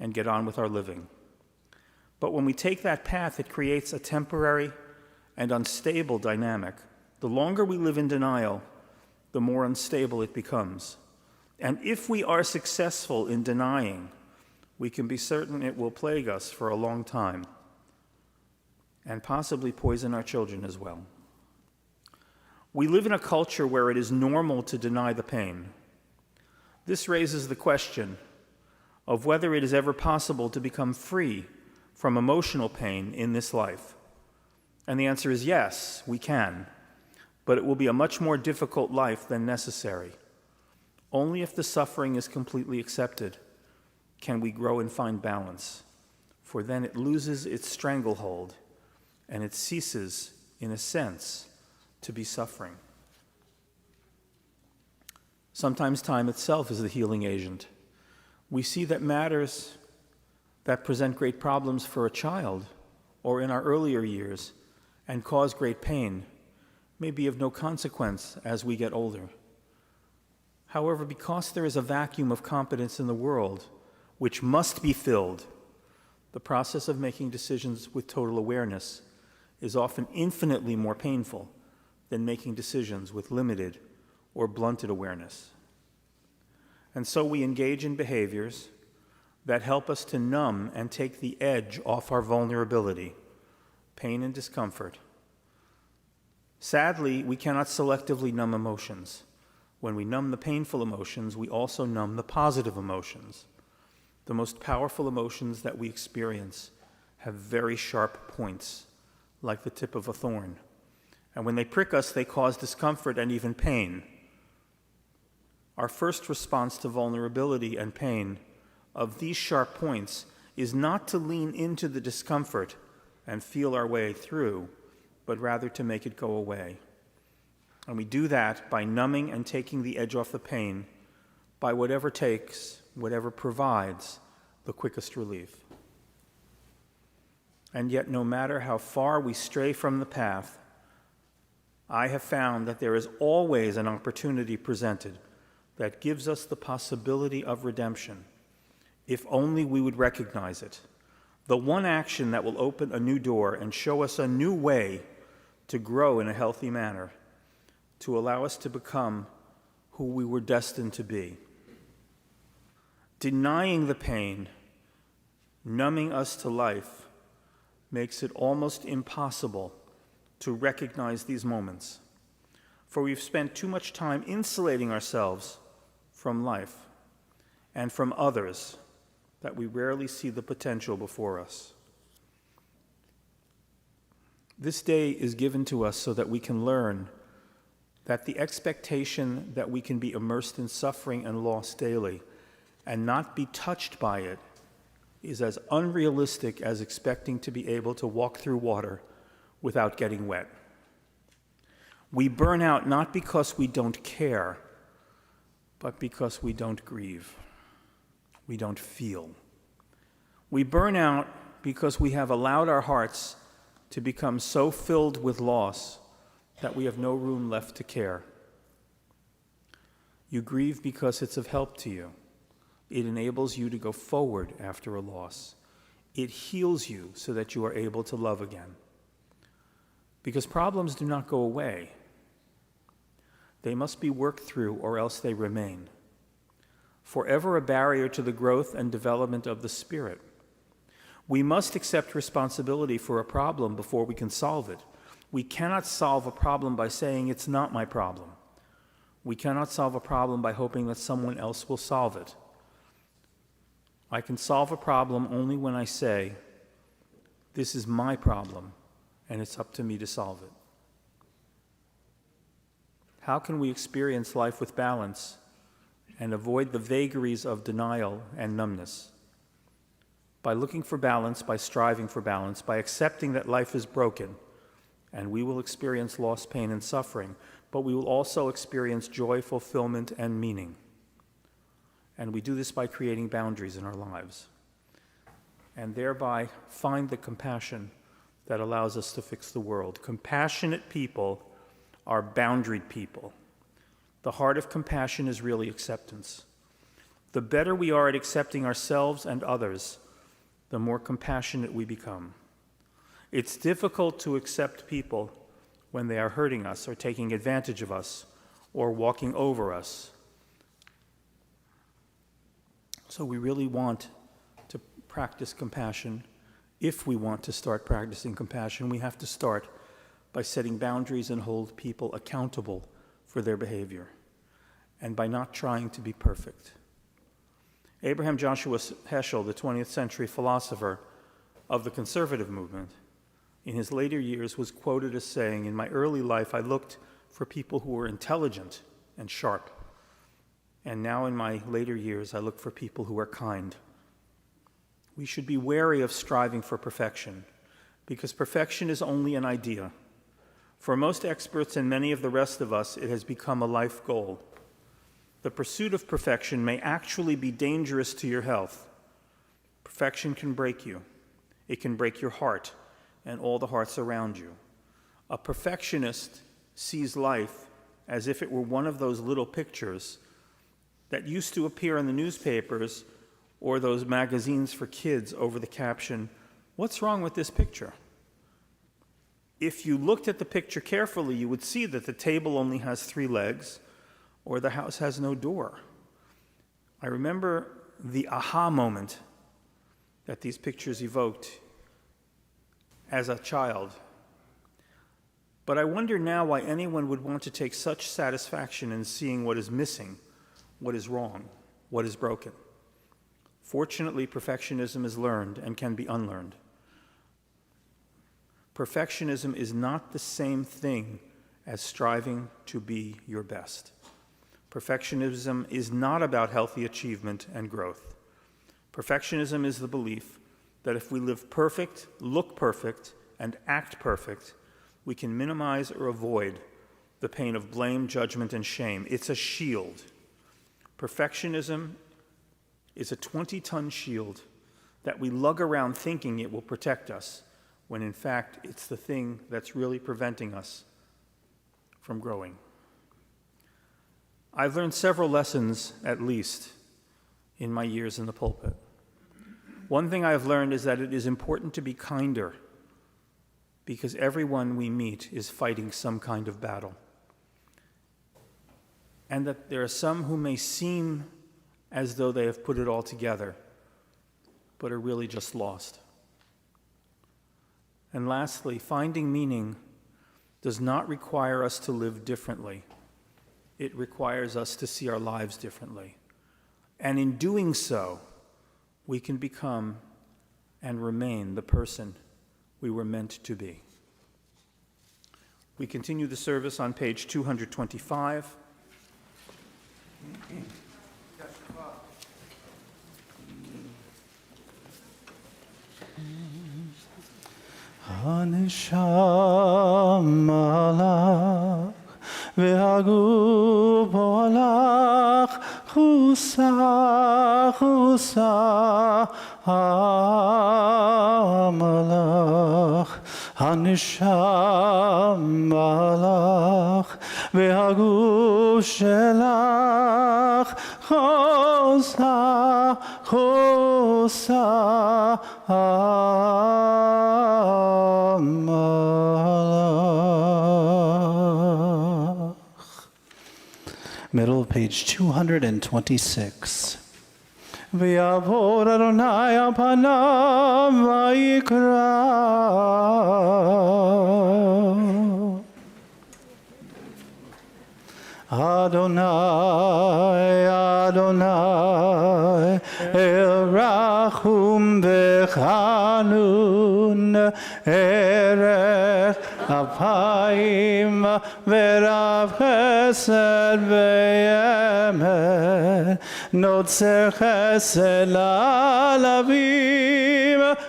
and get on with our living. But when we take that path, it creates a temporary and unstable dynamic. The longer we live in denial, the more unstable it becomes. And if we are successful in denying, we can be certain it will plague us for a long time and possibly poison our children as well. We live in a culture where it is normal to deny the pain. This raises the question of whether it is ever possible to become free from emotional pain in this life. And the answer is yes, we can, but it will be a much more difficult life than necessary. Only if the suffering is completely accepted can we grow and find balance, for then it loses its stranglehold and it ceases, in a sense, to be suffering. Sometimes time itself is the healing agent. We see that matters that present great problems for a child or in our earlier years and cause great pain may be of no consequence as we get older. However, because there is a vacuum of competence in the world which must be filled, the process of making decisions with total awareness is often infinitely more painful than making decisions with limited or blunted awareness. And so we engage in behaviors that help us to numb and take the edge off our vulnerability, pain and discomfort. Sadly, we cannot selectively numb emotions. When we numb the painful emotions, we also numb the positive emotions. The most powerful emotions that we experience have very sharp points, like the tip of a thorn. And when they prick us, they cause discomfort and even pain. Our first response to vulnerability and pain of these sharp points is not to lean into the discomfort and feel our way through, but rather to make it go away. And we do that by numbing and taking the edge off the pain by whatever takes, whatever provides the quickest relief. And yet, no matter how far we stray from the path, I have found that there is always an opportunity presented that gives us the possibility of redemption, if only we would recognize it. The one action that will open a new door and show us a new way to grow in a healthy manner, to allow us to become who we were destined to be. Denying the pain, numbing us to life, makes it almost impossible to recognize these moments, for we've spent too much time insulating ourselves from life and from others that we rarely see the potential before us. This day is given to us so that we can learn that the expectation that we can be immersed in suffering and loss daily and not be touched by it is as unrealistic as expecting to be able to walk through water without getting wet. We burn out not because we don't care, but because we don't grieve. We don't feel. We burn out because we have allowed our hearts to become so filled with loss that we have no room left to care. You grieve because it's of help to you. It enables you to go forward after a loss. It heals you so that you are able to love again. Because problems do not go away. They must be worked through or else they remain. Forever a barrier to the growth and development of the spirit. We must accept responsibility for a problem before we can solve it. We cannot solve a problem by saying it's not my problem. We cannot solve a problem by hoping that someone else will solve it. I can solve a problem only when I say, this is my problem, and it's up to me to solve it. How can we experience life with balance and avoid the vagaries of denial and numbness? By looking for balance, by striving for balance, by accepting that life is broken, and we will experience loss, pain, and suffering, but we will also experience joy, fulfillment, and meaning. And we do this by creating boundaries in our lives, and thereby find the compassion that allows us to fix the world. Compassionate people are boundaried people. The heart of compassion is really acceptance. The better we are at accepting ourselves and others, the more compassionate we become. It's difficult to accept people when they are hurting us or taking advantage of us or walking over us. So we really want to practice compassion. If we want to start practicing compassion, we have to start by setting boundaries and hold people accountable for their behavior, and by not trying to be perfect. Abraham Joshua Heschel, the 20th century philosopher of the conservative movement, in his later years was quoted as saying, "In my early life, I looked for people who were intelligent and sharp. And now in my later years, I look for people who are kind." We should be wary of striving for perfection, because perfection is only an idea. For most experts and many of the rest of us, it has become a life goal. The pursuit of perfection may actually be dangerous to your health. Perfection can break you. It can break your heart and all the hearts around you. A perfectionist sees life as if it were one of those little pictures that used to appear in the newspapers or those magazines for kids over the caption, "What's wrong with this picture?" If you looked at the picture carefully, you would see that the table only has 3 legs or the house has no door. I remember the aha moment that these pictures evoked as a child. But I wonder now why anyone would want to take such satisfaction in seeing what is missing, what is wrong, what is broken. Fortunately, perfectionism is learned and can be unlearned. Perfectionism is not the same thing as striving to be your best. Perfectionism is not about healthy achievement and growth. Perfectionism is the belief that if we live perfect, look perfect, and act perfect, we can minimize or avoid the pain of blame, judgment, and shame. It's a shield. Perfectionism is a 20-ton shield that we lug around thinking it will protect us, when in fact it's the thing that's really preventing us from growing. I've learned several lessons, at least, in my years in the pulpit. One thing I have learned is that it is important to be kinder, because everyone we meet is fighting some kind of battle. And that there are some who may seem as though they have put it all together, but are really just lost. And lastly, finding meaning does not require us to live differently. It requires us to see our lives differently. And in doing so, we can become and remain the person we were meant to be. We continue the service on page 225. הנשמה לך והגוף הלך חוסה חוסה המלך הנשמה לך והגוף שלך חוסה חוסה Middle of page 226. V'yavod Adonai al panav v'yikra. Adonai, Adonai, El Rachum v'chanun, Erech Apayim v'rav chesed v'yemet, Notzer chesed la'alavim,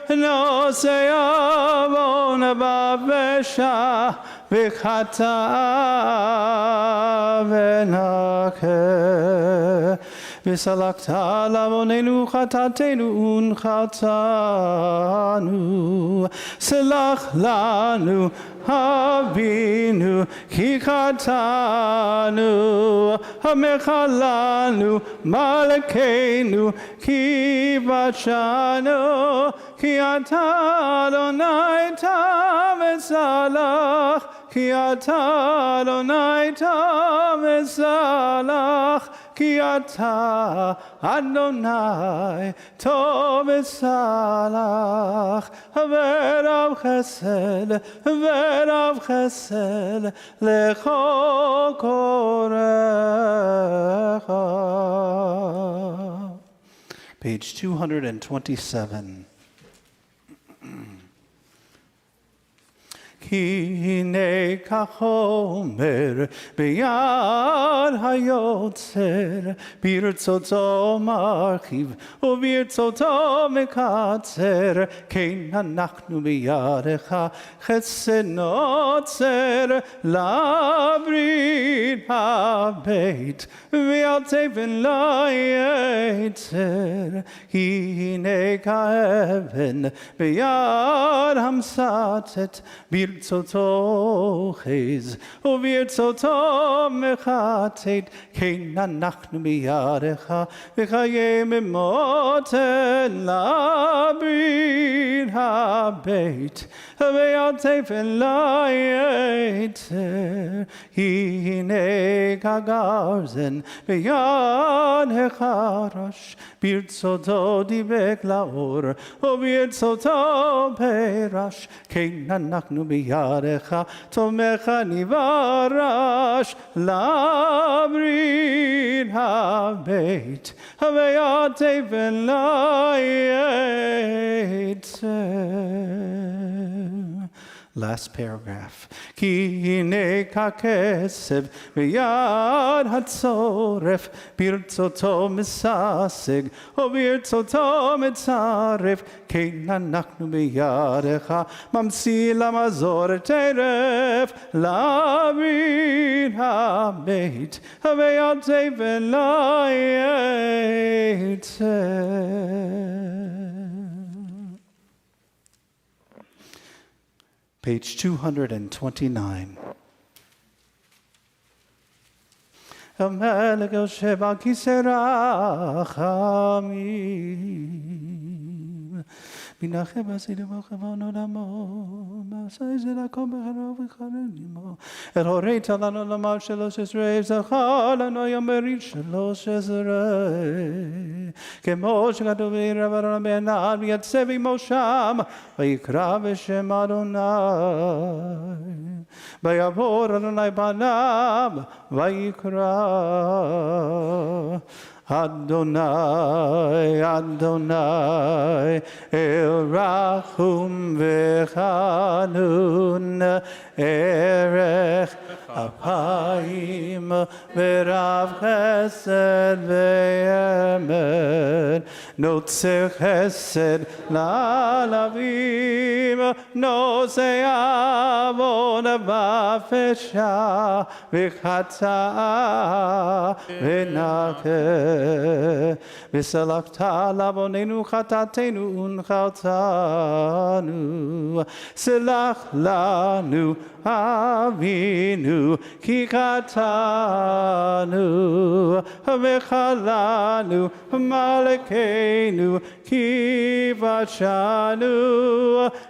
Nosei avon b'avesha, v'chata v'nakeh. V'salakta lavonenu chatatenu unchatanu. Selach lanu havinu ki chatanu. Hamechalanu malekenu ki bachanu. Ki ata Adonai tamesalach. Ki ata Adonai tamesalach. כי אתה אדוני טוב וסלח ורב חסד ורב חסד לכל קוראיך. Page 227. כי הנה כך אומר ביד היוצר, ברצותו מרחיב וברצותו מקצר, כן אנחנו בידך חסד נוצר לברית הבית ואל תבן ליצר. הנה כאבן ביד המסתת, ברצותו חז וברצותו מחטט, כן אנחנו בידך וחיי ממותן לברית הבית ואל תבן ליצר. הנה כגרזן ביד החרש, ברצותו דיבק לאור וברצותו פרש, כן אנחנו בידך תומך נברש לברית הבית ואל תבן ליצר. Last paragraph. כי הנה ככסף ביד הצורף, ברצותו משגשג וברצותו מצרף, כן אנחנו בידך ממציא למזור טרף לברית הבית ואל תבן ליצר. Page 229. המלך יושב על כיסא רחמים, מנחם עשינו בחבון עולמו, מעשה זה לקום בחרוב וחרנימו. הורית לנו לומר 13, זכר לנו היום ברית 13, כמו שכתוב בעיר רבי ענן, ויצב עמו שם, ויקרא בשם אדוני. ויעבור אדוני פניו, ויקרא אדוני, אדוני, אל רחום וחנון, ערך אפיים ורב חסד ואמת, נוצר חסד לעלבים, נושא עוון ופשע וחטא ונקה, וסלחת לעווננו חטאתנו ונחלתנו. סלח לנו אבינו כי חטאנו, וחללנו מלכנו כי פשענו.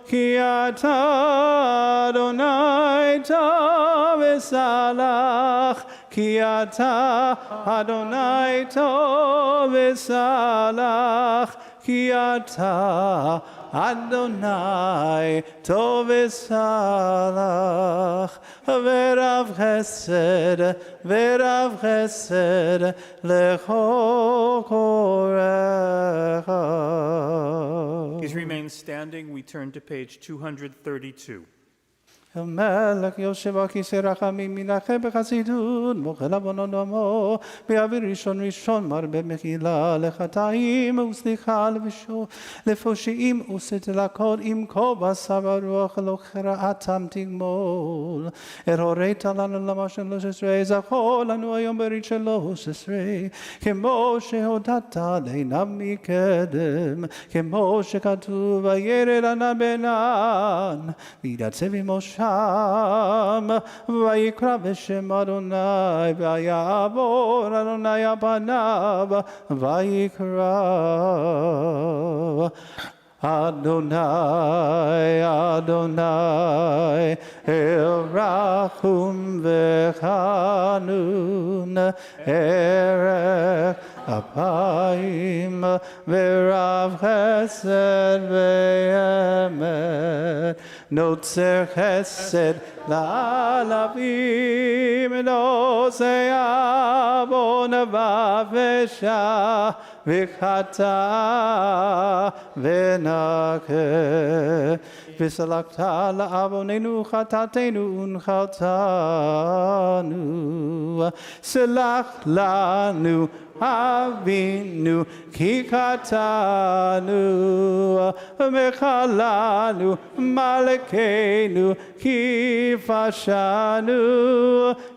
כי אתה אדוני טוב וסלח, כי אתה אדוני טוב וסלח, כי אתה אדוני טוב וסלח, ורב חסד ורב חסד לכל קוראיך. Please remain standing. We turn to page 232. המלך יושב על כיסא רחמים, מנחם בחסידות, מוחל עוונות עמו, באוויר ראשון ראשון מרבה מחילה לחטאים וסליחה לפושעים וצדקות, עם כה בשר הרוח לא כרעתם תגמול. הורית לנו למה 13, זכור לנו היום ברית 13, כמו שהודעת עלינו מקדם, כמו שכתוב וירד ענן בענן ויתייצב עמו שם, ויקרא בשם אדוני, ויעבור אדוני על פניו, ויקרא Adonai, Adonai, El Rachum V'Chanun, Erech Apayim, V'Rav Chesed V'Emet, Notzer Chesed La'alavim, Nosei Avon V'Avesha, V'Chata V'Nakeh, V'Salakta La'avonenu Chatatenu Unchatanu, Selach Lanu Avinu Ki Chatanu, Mechalanu Malekenu Ki Fashanu,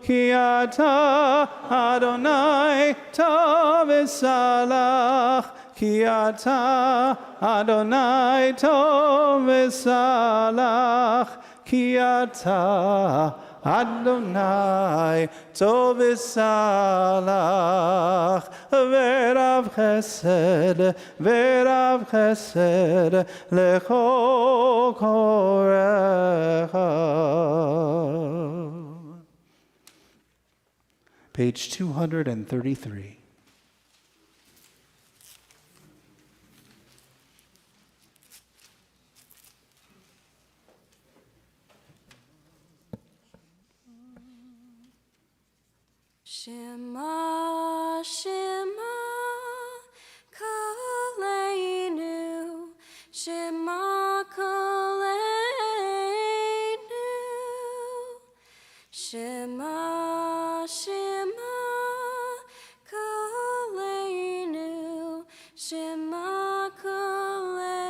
Ki Ata Adonai Tov V'Salach, Ki Ata Adonai Tov V'Salach, Ki Ata Adonai Tov V'Salach, V'Rav Chesed L'chol Korecha. Page 233. Shema, Shema, Koleinu, Shema, Koleinu, Shema, Shema, Koleinu, Shema, Koleinu,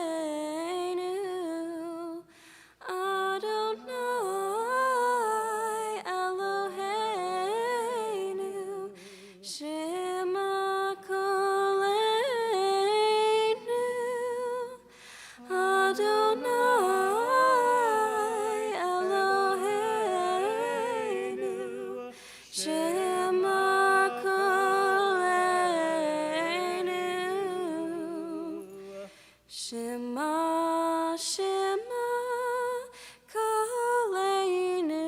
Adonai, Eloheinu, Shema Koleinu, Adonai Eloheinu, Shema Koleinu, Shema, Shema Koleinu,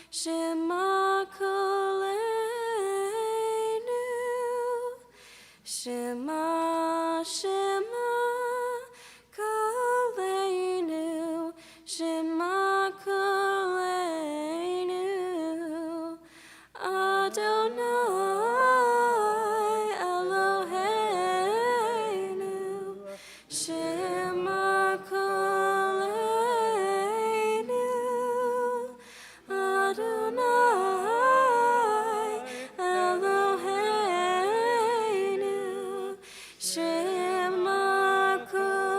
Shema Koleinu, Shema, Shema Koleinu, Shema Koleinu, Adonai Eloheinu, Shema Koleinu, Adonai Eloheinu, Shema Koleinu.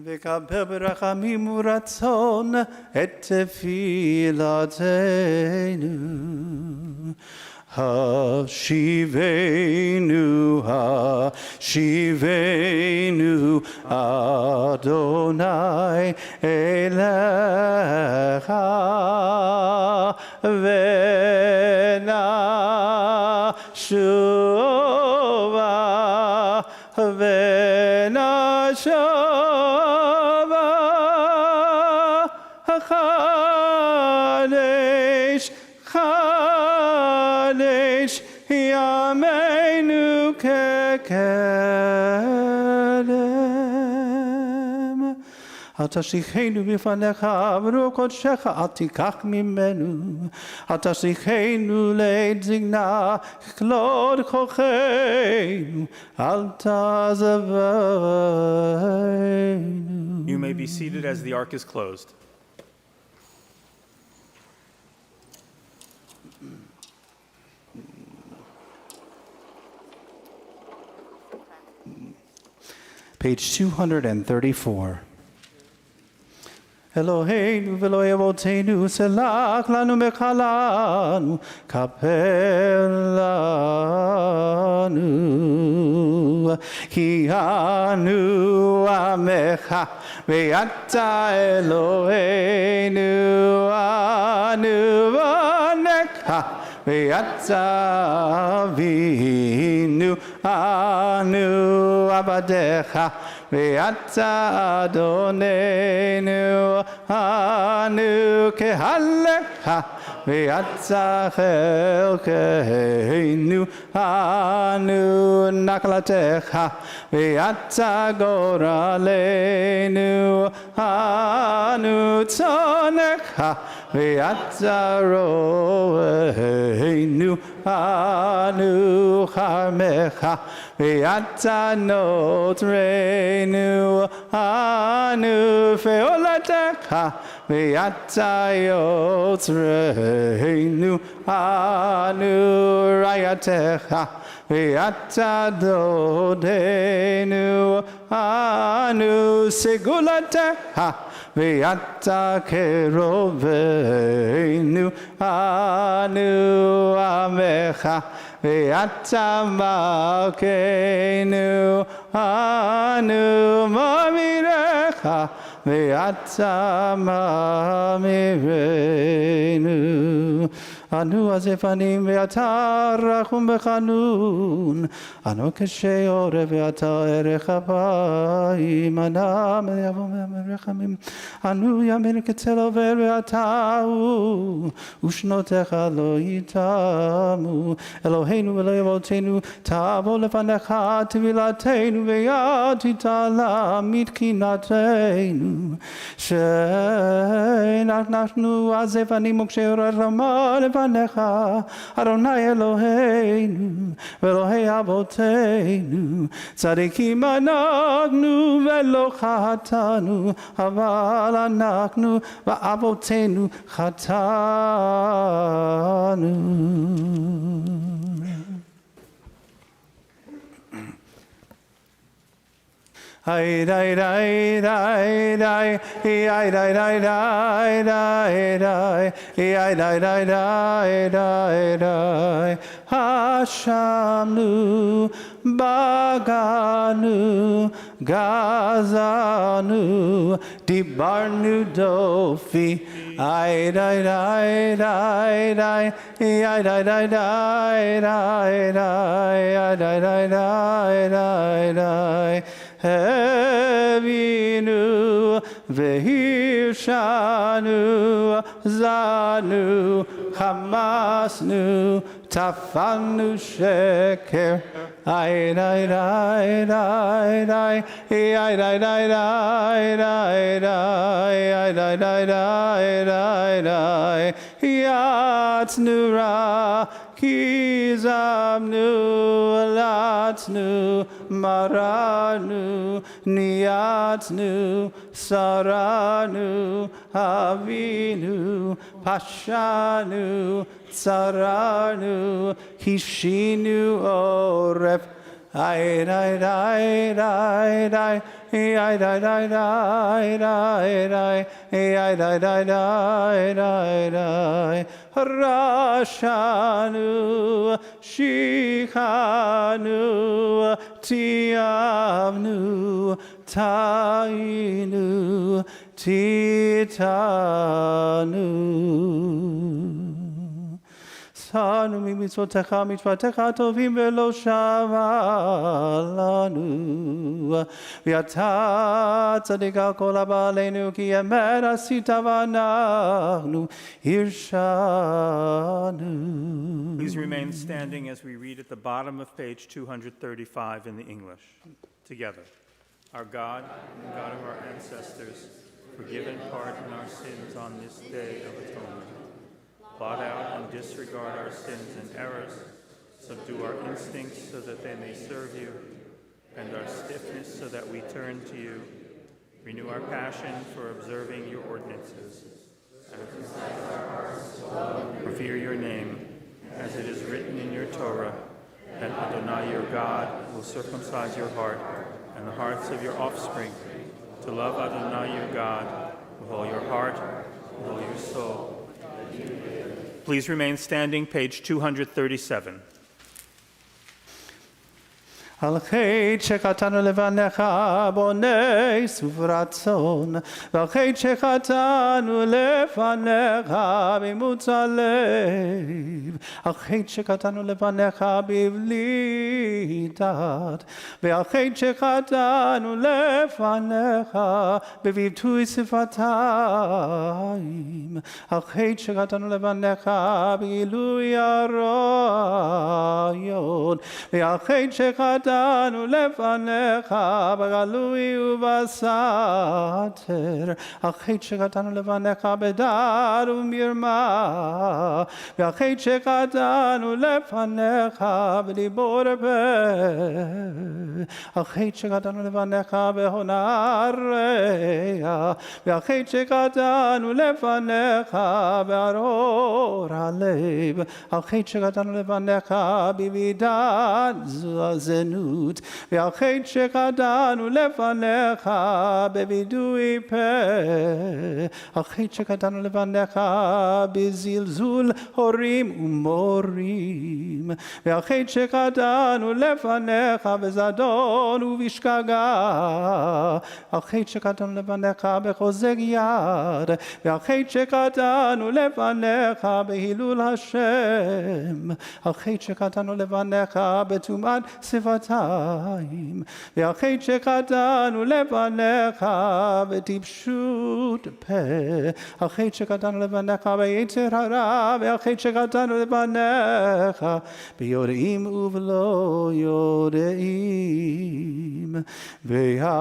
V'kapel b'rachamim u'ratzon et tefilatenu. Hashivenu, Hashivenu, Adonai Elecha, V'nashuva, V'nashuva, Chadesh, Chadesh, Yameinu kekedem. Atashlichenu b'fanecha v'ruach kodshecha al tikach mimenu. Atashlichenu le'ed zigna klod kocheinu al tazavenu. You may be seated as the ark is closed. Page 234. Eloheinu v'lo evocative selach lanu mechalanu Kapell lanu ki anu amecha ve'ata Eloheinu anu v'necha Ve'ata Avinu Anu Avadecha Ve'ata Adonenu Anu Kehalecha Ve'ata Chelkeinu Anu Nakalatecha Ve'ata Goralenu Anu Tzonecha Ve'ata Roeinu Anu Charmecha Ve'ata Notreinu Anu Feolatecha Ve'ata Yotzreinu Anu Rayatecha Ve'ata Dodenu Anu Segulatecha Ve'ata Keroveinu Anu Amecha Ve'ata Malkeinu Anu Mamirecha Ve'ata Mamirenu Anu Azefanim Ve'ata Rachum Bechanun Anu Keshe Ore Ve'ata Erech Apayim Anam Yavom Rechamim Anu Yamin Ketzel Over Ve'ata Ushnotecha Lo Yitamu Eloheinu Eloi Avotenu Tavo Lefanecha Tevilatenu Ve'yatita Lamid Kinatenu She'nachnu Azefanim Mokshe Ramah Lefanecha Adonai Eloheinu Ve'Elohei Avotenu Tzadikim Anachnu Ve'lo Chatanu Aval Anachnu Va'avotenu Chatanu. Ay dai dai dai dai, ay dai dai dai dai dai, ay dai dai dai dai dai. Hashamnu, Baganu, Gazanu, Dibarnu Dofi, ay dai dai dai dai, ay dai dai dai dai dai, ay dai dai dai dai dai. Hevinu vehirshanu zanu hamasnu tafanu sheker ay dai dai dai dai ay dai dai dai dai dai ay dai dai dai dai dai yatsnura Kizamnu, Latnu, Maranu, Niatnu, Saranu, Avinu, Pashanu, Tsaranu, Hishinu, Oref, ay dai dai dai dai, ay dai dai dai dai dai, ay dai dai dai dai dai. Rashanu, Shikhanu, Tiavnu, Tainu, Titanu. Sanu mi mitzvotecha mitzvotecha tovim velo shavalanu. V'ata tzadika kol haba aleinu ki emet asita v'anachnu irshanu. Please remain standing as we read at the bottom of page 235 in the English. Together. Our God, and God of our ancestors, forgive and pardon our sins on this day of atonement. Blot out and disregard our sins and errors, subdue our instincts so that they may serve you, and our stiffness so that we turn to you. Renew our passion for observing your ordinances. Revere your name, as it is written in your Torah, that Adonai your God will circumcise your heart and the hearts of your offspring, to love Adonai your God with all your heart, with all your soul. Please remain standing, page 237. על חטא שחטאנו לבניך באונס וברצון, ועל חטא שחטאנו לפניך באימוץ הלב, על חטא שחטאנו לפניך בבלי דעת, ועל חטא שחטאנו לפניך בביטוי שפתיים, על חטא שחטאנו לפניך בגילוי הרעיון, ועל חטא שחטאנו לפניך בגלוי ובסתר, על חטא שחטאנו לפניך בדעת ומרמה, ועל חטא שחטאנו לפניך בדיבור פה, על חטא שחטאנו לפניך בהונאה רע, ועל חטא שחטאנו לפניך בארור הלב, על חטא שחטאנו לפניך בבידת זנות, ועל חטא שחטאנו לפניך בווידוי פה, על חטא שחטאנו לפניך בזלזול הורים ומורים, ועל חטא שחטאנו לפניך בזדון ובשגגה, על חטא שחטאנו לפניך בחוזק יד, ועל חטא שחטאנו לפניך בהילול השם, על חטא שחטאנו לפניך בטומאת שפתיים, ועל חטא שחטאנו לפניך בטיפשות פה, על חטא שחטאנו לפניך ביצר הרע, ועל חטא שחטאנו לפניך ביודעים ובלא יודעים, ועל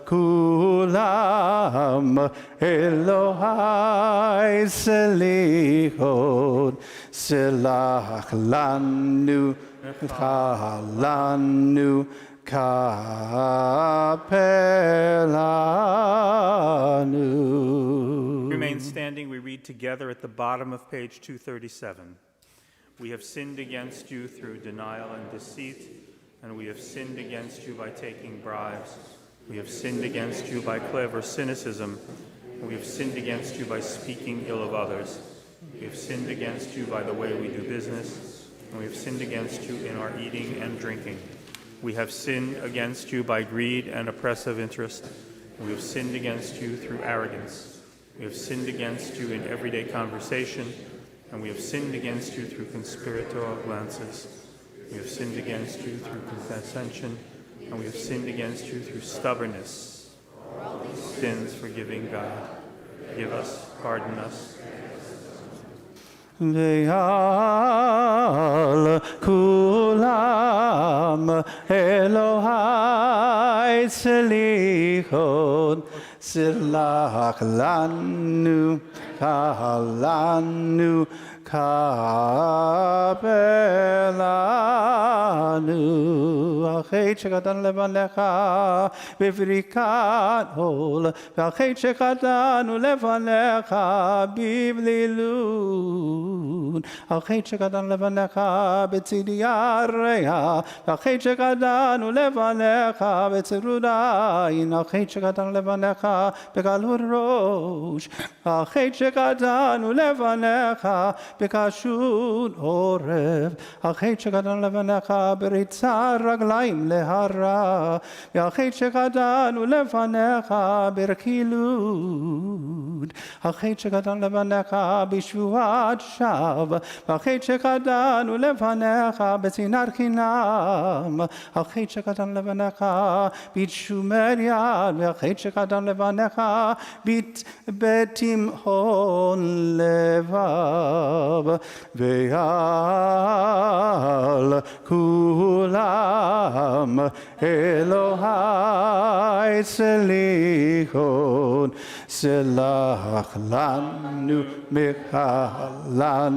כולם אלוהי סליחות, סלח לנו לנו kapellanu. Remain standing. We read together at the bottom of page 237. We have sinned against you through denial and deceit, and we have sinned against you by taking bribes. We have sinned against you by clever cynicism. We have sinned against you by speaking ill of others. We have sinned against you by the way we do business, and we have sinned against you in our eating and drinking. We have sinned against you by greed and oppressive interest. We have sinned against you through arrogance. We have sinned against you in everyday conversation, and we have sinned against you through conspiratorial glances. We have sinned against you through condescension, and we have sinned against you through stubbornness. Sins forgiving God, give us, pardon us. ועל כולם אלוהי סליחות, סלח לנו, קהלנו, קבלנו, על חטא שחטאנו לפניך בפריקת עול, ועל חטא שחטאנו לפניך בבלילות, על חטא שחטאנו לפניך בצידי הרע, ועל חטא שחטאנו לפניך בצרוד עין, על חטא שחטאנו לפניך בקלות ראש, על חטא שחטאנו לפניך בקשות עורף, על חטא שחטאנו לפניך בריצת רגליים להרע, ועל חטא שחטאנו לפניך ברכילות, על חטא שחטאנו לפניך בשבועת שווא, ועל חטא שחטאנו לפניך בשנאת חינם, על חטא שחטאנו לפניך בתשומת יד, ועל חטא שחטאנו לפניך בתימהון לבב, ועל כולם אלוהי סליחות, סלח לנו, מחלנו,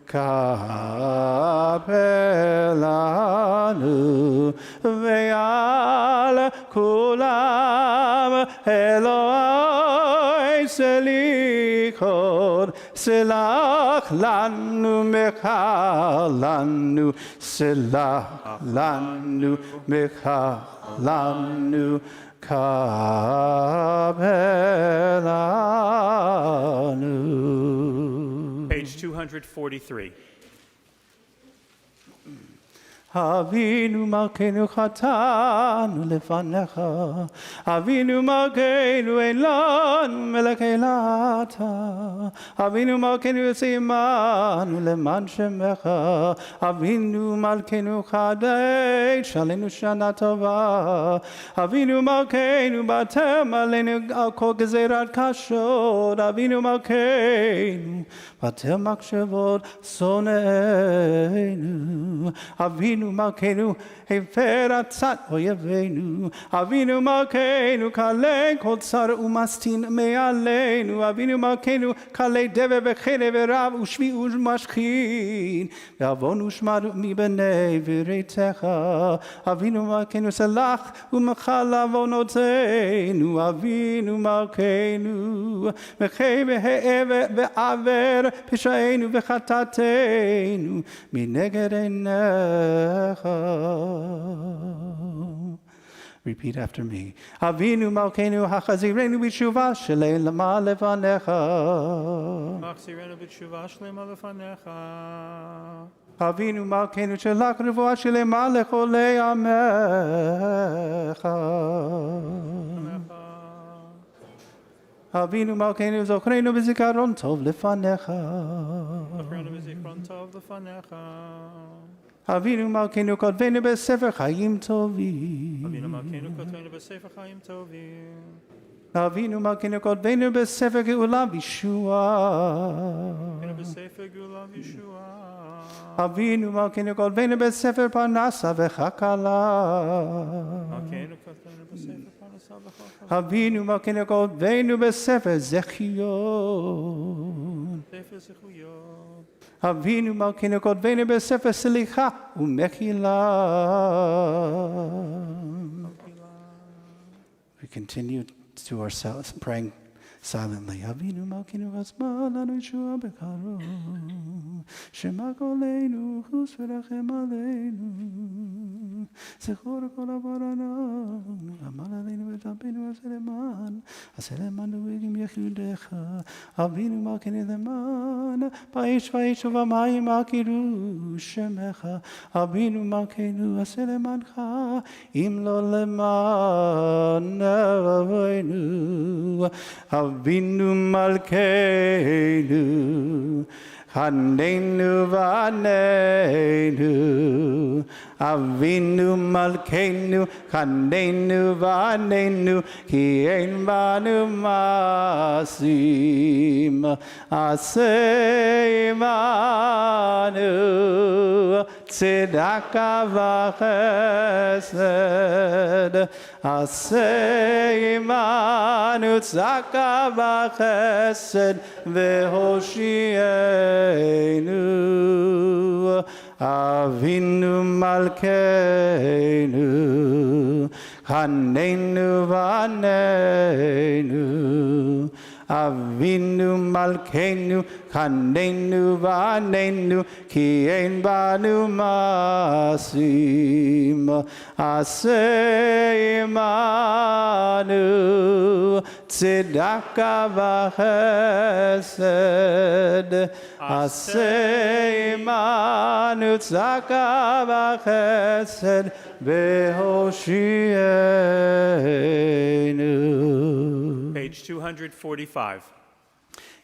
קפלנו, ועל כולם אלוהי סליחות, סלח לנו, מחלנו, סלח לנו, מחלנו, קפלנו. Page 243. אבינו מלכנו חטאנו לפניך, אבינו מלכנו אין לנו מלך אלא אתה, אבינו מלכנו יוצא עמנו למען שמך, אבינו מלכנו חדש עלינו שנה טובה, אבינו מלכנו בטל עלינו על כל גזירת קשות, אבינו מלכנו בטל מחשבות שונאינו, אבינו מלכנו הפר עצת אויבינו, אבינו מלכנו כלה כל צר ומסטין מעלינו, אבינו מלכנו כלה דבר וחרב ורב ושבי ומשכין, ועוון ושמד מבני וריתך, אבינו מלכנו סלח ומחל עוונותינו, אבינו מלכנו מחי ועבר פשענו וחטאתנו מנגד עיניך. Repeat after me. אבינו מלכנו החזירנו בתשובה שלמה לפניך. מחזירנו בתשובה שלמה לפניך. אבינו מלכנו שלח רפואה שלמה לחולי עמך. אבינו מלכנו זוכרנו בזיכרון טוב לפניך. זוכרנו בזיכרון טוב לפניך. אבינו מלכנו כתבנו בספר חיים טובים. אבינו מלכנו כתבנו בספר חיים טובים. אבינו מלכנו כתבנו בספר גאולה וישועה. כתבנו בספר גאולה וישועה. אבינו מלכנו כתבנו בספר פרנסה וכלכלה. מלכנו כתבנו בספר פרנסה וכלכלה. אבינו מלכנו כתבנו בספר זכיון. ספר זכויות. אבינו מלכנו כתבנו בספר סליחה ומחילה. We continue to ourselves praying silently. אבינו מלכנו עצמה לנו ישועה בקרוב, שמע קולנו חוס ורחם עלינו, זכור כל עברנו, עמל עלינו וטפנו עשה למען דואגים יחידך. אבינו מלכנו למען באש ואש ובמים על קידוש שמך, אבינו מלכנו עשה למענך אם לא למען אבינו. אבינו מלכנו חננו ועננו, אבינו מלכנו חננו ועננו, כי אין בנו מעשים עשה עמנו צדקה וחסד, עשה עמנו צדקה וחסד והושיענו. אבינו מלכנו חננו ועננו, אבינו מלכנו חננו ועננו, כי אין בנו מעשים עשה עמנו צדקה וחסד, עשה עמנו צדקה וחסד והושיענו. Page 245.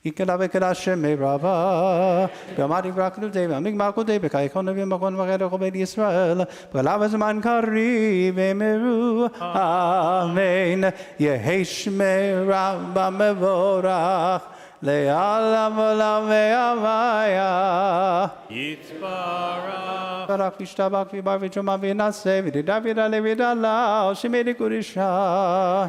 יקרא וקרא שמי רבה, גמרי ברקנו די והמגמר קודי בקייכון ובמקון וחרח ובית ישראל, בגלה בזמן קריב אמרו אמן. יהי שמי רבה מבורך לעולם עולם והוויה. יתברך. ברך וישתבח ויבר ותשומע וינשא ותדע וידלה וידלה שמי קודשה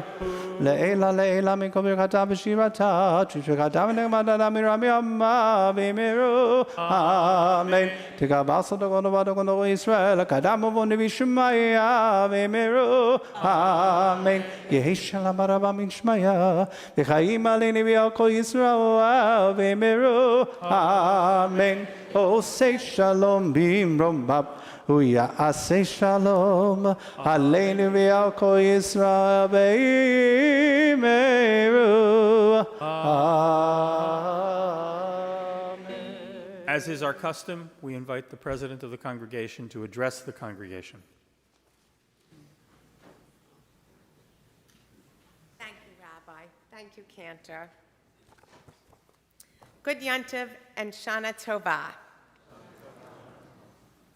לעילה לעילה מכל ברכתה ושירתה תשבחתה ונגמדה מרמי עמה ואמרו אמן. תקבל סדקות ובדקות ישראל קדם ובונה ושמיה ואמרו אמן. יהי שלום רבה מן שמיה וחיים עלינו ועל כל ישראל ואמרו אמן. עושה שלום במרומיו הוא יעשה שלום עלינו ועל כל ישראל ואמרו אמן. As is our custom, we invite the president of the congregation to address the congregation. Thank you, Rabbi. Thank you, Cantor. Good Yontiv and Shana Tova.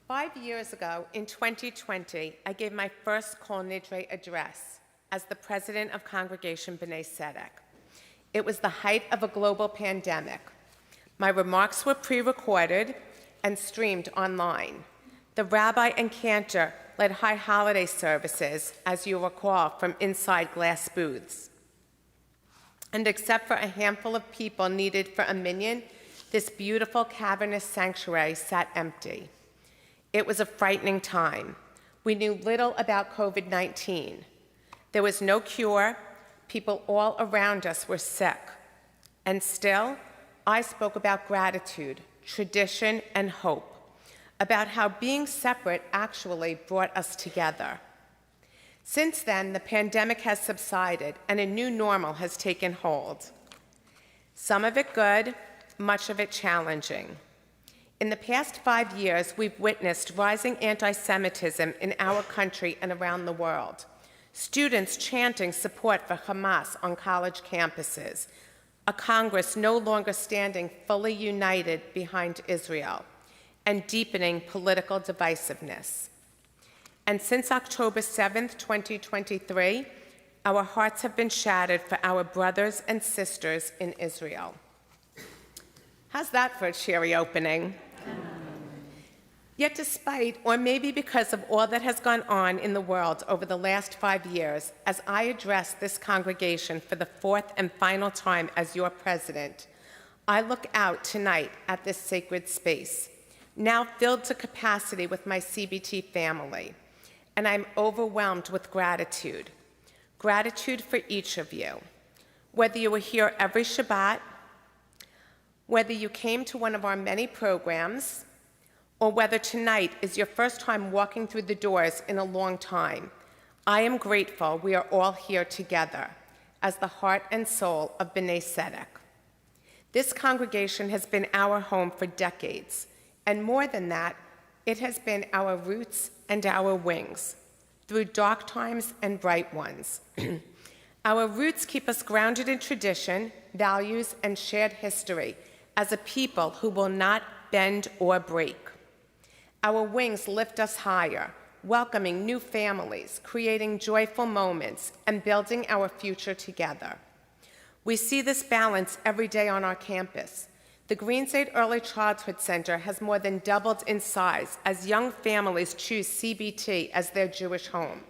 5 years ago, in 2020, I gave my first Kol Nidre address as the president of Congregation B'nai Tzedek. It was the height of a global pandemic. My remarks were pre-recorded and streamed online. The Rabbi and Cantor led high holiday services, as you recall, from inside glass booths. And except for a handful of people needed for a minyan, this beautiful cavernous sanctuary sat empty. It was a frightening time. We knew little about COVID-19. There was no cure. People all around us were sick. And still, I spoke about gratitude, tradition, and hope, about how being separate actually brought us together. Since then, the pandemic has subsided and a new normal has taken hold. Some of it good, much of it challenging. In the past 5 years, we've witnessed rising anti-Semitism in our country and around the world. Students chanting support for Hamas on college campuses, a Congress no longer standing fully united behind Israel, and deepening political divisiveness. And since October 7th, 2023, our hearts have been shattered for our brothers and sisters in Israel. How's that for a cheery opening? Yet despite, or maybe because of all that has gone on in the world over the last 5 years, as I address this congregation for the fourth and final time as your president, I look out tonight at this sacred space, now filled to capacity with my CBT family, and I'm overwhelmed with gratitude. Gratitude for each of you. Whether you were here every Shabbat, whether you came to one of our many programs, or whether tonight is your first time walking through the doors in a long time, I am grateful we are all here together as the heart and soul of B'nai Tzedek. This congregation has been our home for decades, and more than that, it has been our roots and our wings, through dark times and bright ones. Our roots keep us grounded in tradition, values, and shared history as a people who will not bend or break. Our wings lift us higher, welcoming new families, creating joyful moments, and building our future together. We see this balance every day on our campus. The Greenside Early Childhood Center has more than doubled in size as young families choose CBT as their Jewish home.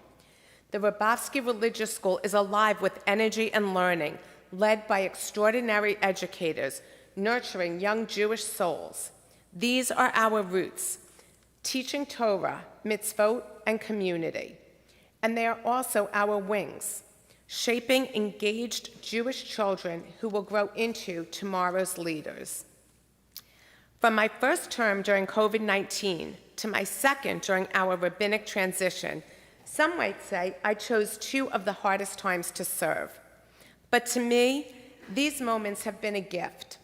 The Rabowski Religious School is alive with energy and learning, led by extraordinary educators, nurturing young Jewish souls. These are our roots, teaching Torah, mitzvot, and community. And they are also our wings, shaping engaged Jewish children who will grow into tomorrow's leaders. From my first term during COVID-19 to my second during our rabbinic transition, some might say I chose two of the hardest times to serve. But to me, these moments have been a gift.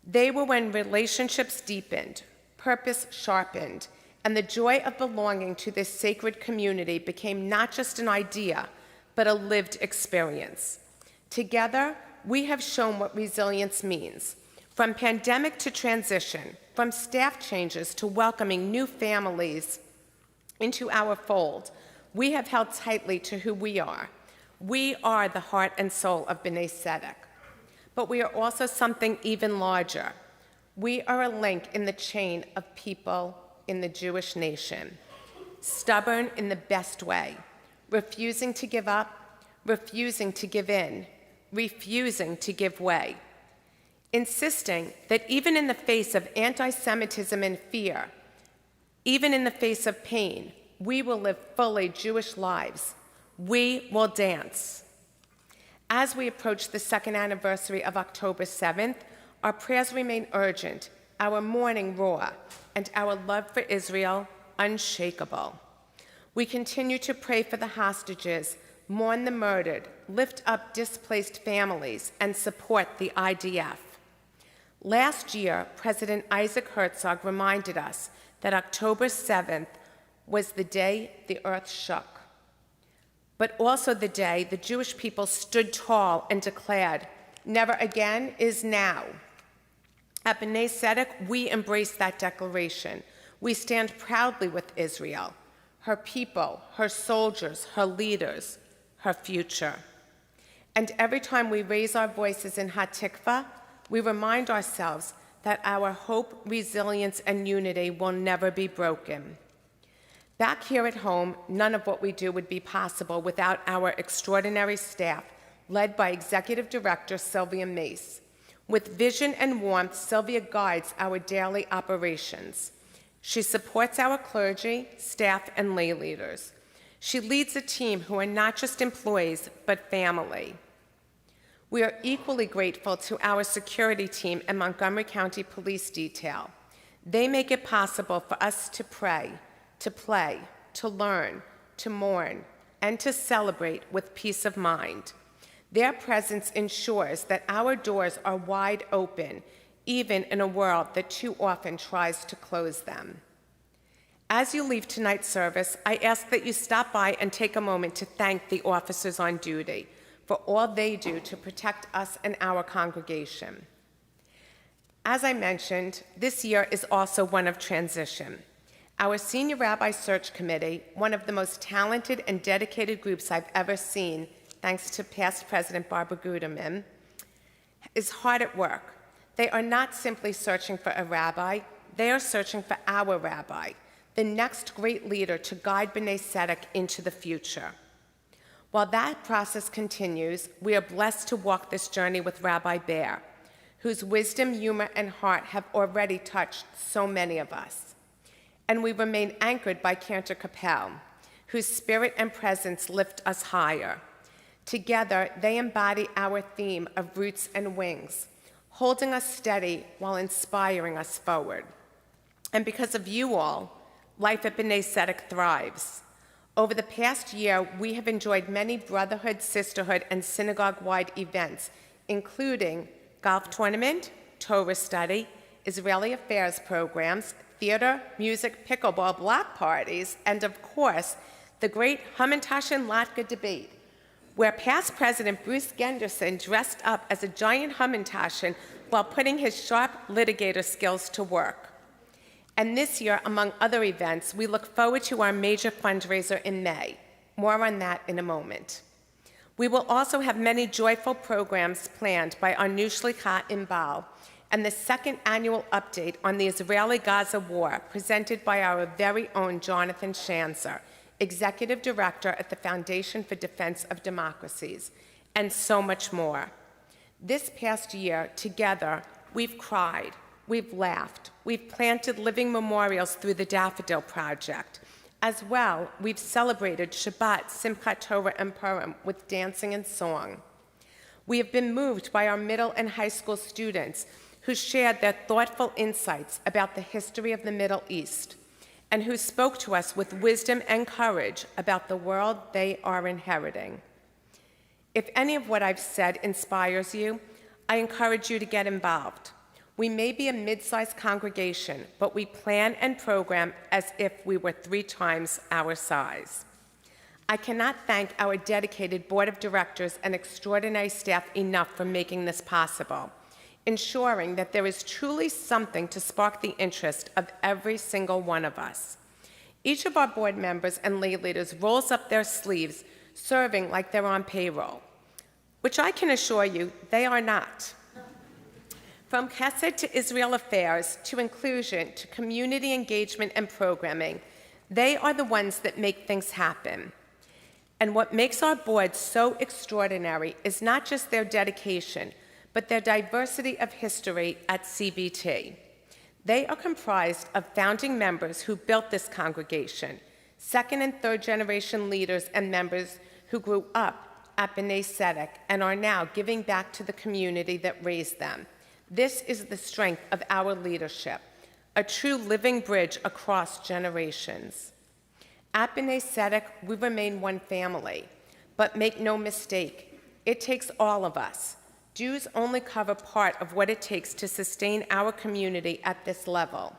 They were when relationships deepened, purpose sharpened, and the joy of belonging to this sacred community became not just an idea, but a lived experience. Together, we have shown what resilience means. From pandemic to transition, from staff changes to welcoming new families into our fold, we have held tightly to who we are. We are the heart and soul of B'nai Tzedek. But we are also something even larger. We are a link in the chain of people in the Jewish nation, stubborn in the best way, refusing to give up, refusing to give in, refusing to give way, insisting that even in the face of anti-Semitism and fear, even in the face of pain, we will live fully Jewish lives. We will dance. As we approach the second anniversary of October 7th, our prayers remain urgent, our mourning raw, and our love for Israel unshakable. We continue to pray for the hostages, mourn the murdered, lift up displaced families, and support the IDF. Last year, President Isaac Herzog reminded us that October 7th was the day the earth shook, but also the day the Jewish people stood tall and declared, "Never again" is now. At B'nai Tzedek, we embrace that declaration. We stand proudly with Israel, her people, her soldiers, her leaders, her future. And every time we raise our voices in Hatikvah, we remind ourselves that our hope, resilience, and unity will never be broken. Back here at home, none of what we do would be possible without our extraordinary staff, led by Executive Director Sylvia Mace. With vision and warmth, Sylvia guides our daily operations. She supports our clergy, staff, and lay leaders. She leads a team who are not just employees, but family. We are equally grateful to our security team and Montgomery County Police Detail. They make it possible for us to pray, to play, to learn, to mourn, and to celebrate with peace of mind. Their presence ensures that our doors are wide open, even in a world that too often tries to close them. As you leave tonight's service, I ask that you stop by and take a moment to thank the officers on duty for all they do to protect us and our congregation. As I mentioned, this year is also one of transition. Our Senior Rabbi Search Committee, one of the most talented and dedicated groups I've ever seen, thanks to past President Barbara Guterman, is hard at work. They are not simply searching for a rabbi, they are searching for our rabbi, the next great leader to guide B'nai Tzedek into the future. While that process continues, we are blessed to walk this journey with Rabbi Bayar, whose wisdom, humor, and heart have already touched so many of us. And we remain anchored by Cantor Kapell, whose spirit and presence lift us higher. Together, they embody our theme of roots and wings, holding us steady while inspiring us forward. And because of you all, life at B'nai Tzedek thrives. Over the past year, we have enjoyed many brotherhood, sisterhood, and synagogue-wide events, including golf tournament, Torah study, Israeli affairs programs, theater, music, pickleball, block parties, and of course, the great Hamantaschen Latka debate, where past President Bruce Genderson dressed up as a giant Hamantaschen while putting his sharp litigator skills to work. And this year, among other events, we look forward to our major fundraiser in May. More on that in a moment. We will also have many joyful programs planned by our new Shlichah Imbal and the second annual update on the Israeli-Gaza war presented by our very own Jonathan Schanzer, Executive Director at the Foundation for Defense of Democracies, and so much more. This past year, together, we've cried, we've laughed, we've planted living memorials through the Daffodil Project. As well, we've celebrated Shabbat, Simchat Torah, and Purim with dancing and song. We have been moved by our middle and high school students who shared their thoughtful insights about the history of the Middle East and who spoke to us with wisdom and courage about the world they are inheriting. If any of what I've said inspires you, I encourage you to get involved. We may be a mid-sized congregation, but we plan and program as if we were 3 times our size. I cannot thank our dedicated board of directors and extraordinary staff enough for making this possible, ensuring that there is truly something to spark the interest of every single one of us. Each of our board members and lay leaders rolls up their sleeves, serving like they're on payroll, which I can assure you they are not. From Chesed to Israel affairs, to inclusion, to community engagement and programming, they are the ones that make things happen. And what makes our board so extraordinary is not just their dedication, but their diversity of history at CBT. They are comprised of founding members who built this congregation, second and third generation leaders and members who grew up at B'nai Tzedek and are now giving back to the community that raised them. This is the strength of our leadership, a true living bridge across generations. At B'nai Tzedek, we remain one family, but make no mistake, it takes all of us Dues only cover part of what it takes to sustain our community at this level.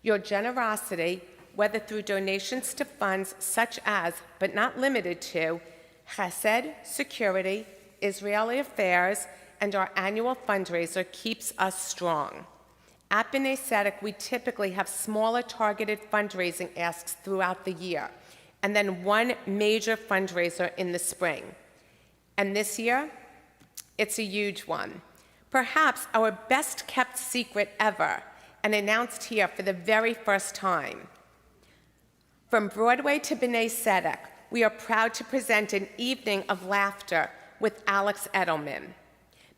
Your generosity, whether through donations to funds such as, but not limited to, Chesed, Security, Israeli Affairs, and our annual fundraiser keeps us strong. At B'nai Tzedek, we typically have smaller targeted fundraising asks throughout the year, and then one major fundraiser in the spring. And this year, it's a huge one. Perhaps our best kept secret ever, and announced here for the very first time. From Broadway to B'nai Tzedek, we are proud to present an evening of laughter with Alex Edelman.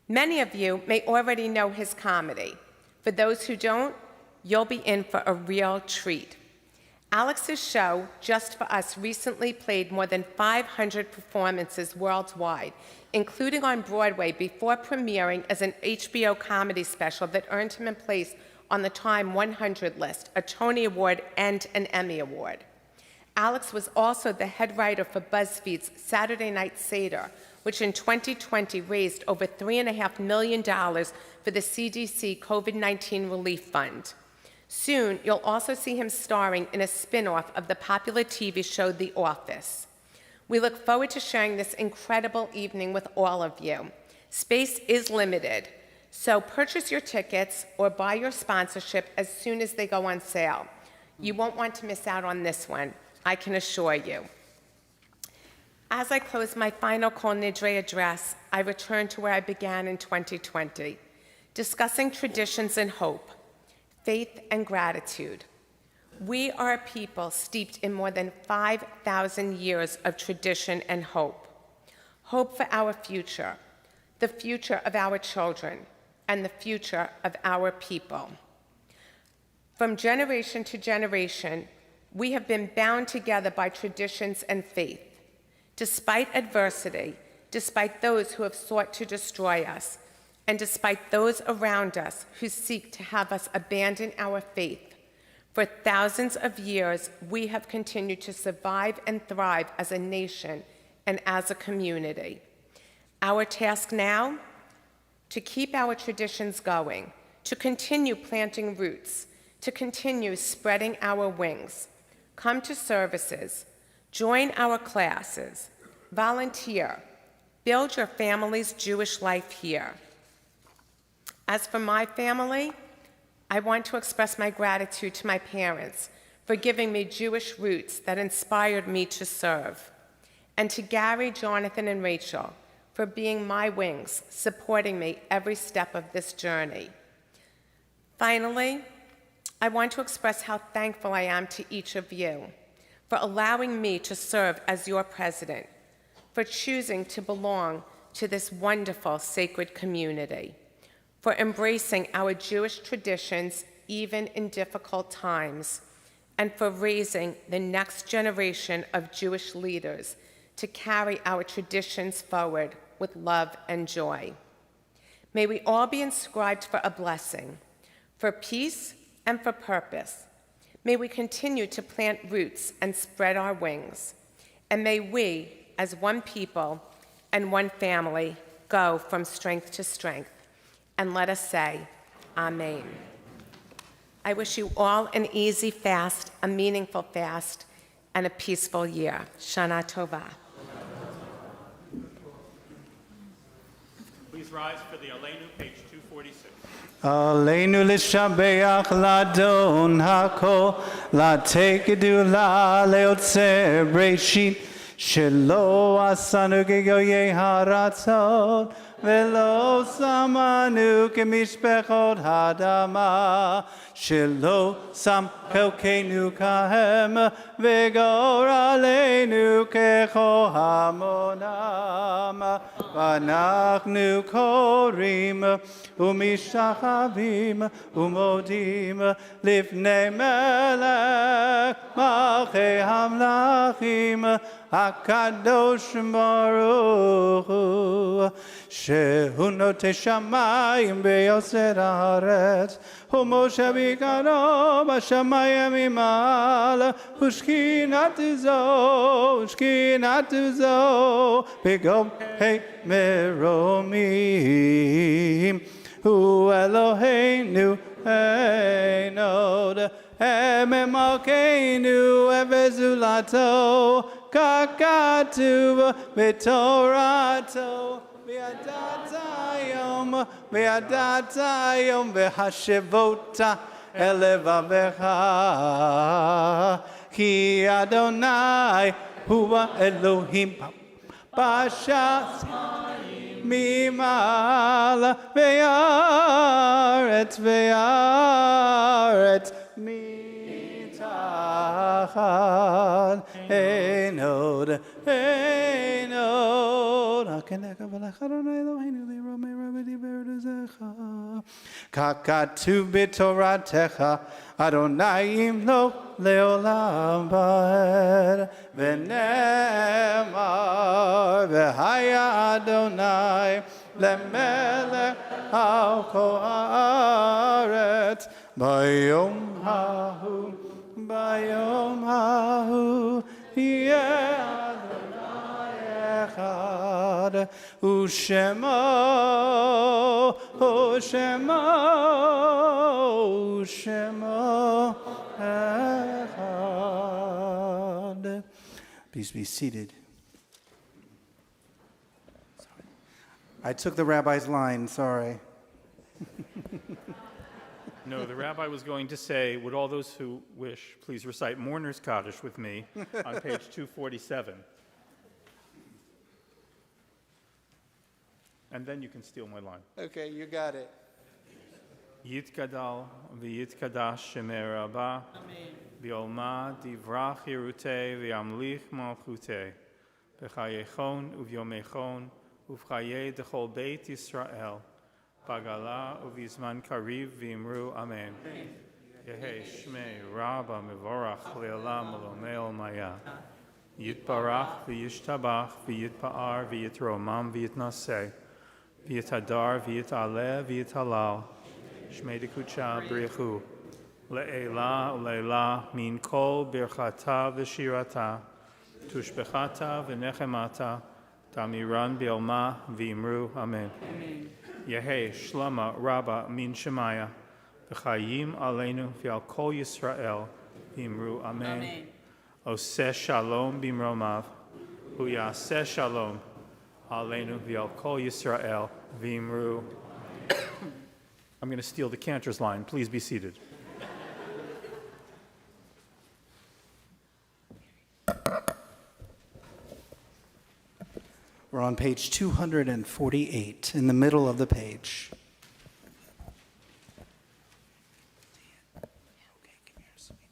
Many of you may already know his comedy. For those who don't, you'll be in for a real treat. Alex's show, Just for Us, recently played more than 500 performances worldwide, including on Broadway before premiering as an HBO comedy special that earned him a place on the Time 100 list, a Tony Award, and an Emmy Award. Alex was also the head writer for BuzzFeed's Saturday Night Seder, which in 2020 raised over $3.5 million for the CDC COVID-19 Relief Fund. Soon, you'll also see him starring in a spin-off of the popular TV show The Office. We look forward to sharing this incredible evening with all of you. Space is limited, so purchase your tickets or buy your sponsorship as soon as they go on sale. You won't want to miss out on this one, I can assure you. As I close my final Kol Nidre address, I return to where I began in 2020, discussing traditions and hope, faith and gratitude. We are a people steeped in more than 5,000 years of tradition and hope. Hope for our future, the future of our children, and the future of our people. From generation to generation, we have been bound together by traditions and faith. Despite adversity, despite those who have sought to destroy us, and despite those around us who seek to have us abandon our faith, for thousands of years, we have continued to survive and thrive as a nation and as a community. Our task now, to keep our traditions going, to continue planting roots, to continue spreading our wings. Come to services, join our classes, volunteer, build your family's Jewish life here. As for my family, I want to express my gratitude to my parents for giving me Jewish roots that inspired me to serve, and to Gary, Jonathan, and Rachel for being my wings, supporting me every step of this journey. Finally, I want to express how thankful I am to each of you for allowing me to serve as your president, for choosing to belong to this wonderful sacred community, for embracing our Jewish traditions even in difficult times, and for raising the next generation of Jewish leaders to carry our traditions forward with love and joy. May we all be inscribed for a blessing, for peace and for purpose. May we continue to plant roots and spread our wings. And may we, as one people and one family, go from strength to strength. And let us say, Amen. I wish you all an easy fast, a meaningful fast, and a peaceful year. Shana Tova. Please rise for the Aleinu, page 246. Aleinu l'shabeach ladon hakol, latek gedula leotzer breshit, shelo asanu gegoye haratzot, velo samanu kemishpechot hadama, shelo sam chelkenu kahem, vegor aleinu kecho hamonam, vanachnu korim, umishavim, umodim, lifnei melech, malchei hamlachim, HaKadosh Baruch Hu, שהוא נוטה שמיים ויוסד הארץ, ומשה ביקרו בשמיים ממעלה, ושכינתו זו בגובה מרומים. הוא אלוהינו אין עוד, מלכנו וזולתו, כך כתוב בתורתו. וידעת היום והשבות אל לבבך, כי אדוני הוא האלוהים בשמיים ממעלה, וארץ מתחת. אין עוד, אין עוד. הקנקה ולך אדוני אלוהינו לירום מרום ודיבר דזך. כך כתוב בתורתך, אדוני ימלוך לעולם ועד. ונאמר, והיה אדוני למלך על כל הארץ. ביום ההוא יהיה אדוני אחד, ושמו אחד. Please be seated. Sorry. I took the rabbi's line, sorry. No, the rabbi was going to say, would all those who wish please recite Mourner's Kaddish with me on page 247. And then you can steal my line. Okay, you got it. Yitkadal v'yitkadash shemei Rabbah v'olma divrach yirutei v'yamlich malchutei b'chayechon uvyomechon uv'chayei dechol beit Yisrael Pagala uvizman kariv v'imru amen. Yehei shmei Rabbah mevorach le'olam olomei olmaya. Yitbarach v'yishtabach v'yitpa'ar v'yitromam v'yitnaseh v'yitadar v'yitaleh v'yitalal Shmei dekucha brichu le'ela u'le'ela min kol birchata v'shirata tushbechata v'nechemata tamiran bi'olma v'imru amen. Yehei shlama rabba min shemaya v'chayim aleinu v'al kol Yisrael v'imru amen. Oseh shalom b'mromav u'yaseh shalom aleinu v'al kol Yisrael v'imru. I'm going to steal the Cantor's line. Please be seated. We're on page 248, in the middle of the page. Okay, come here, sweetie.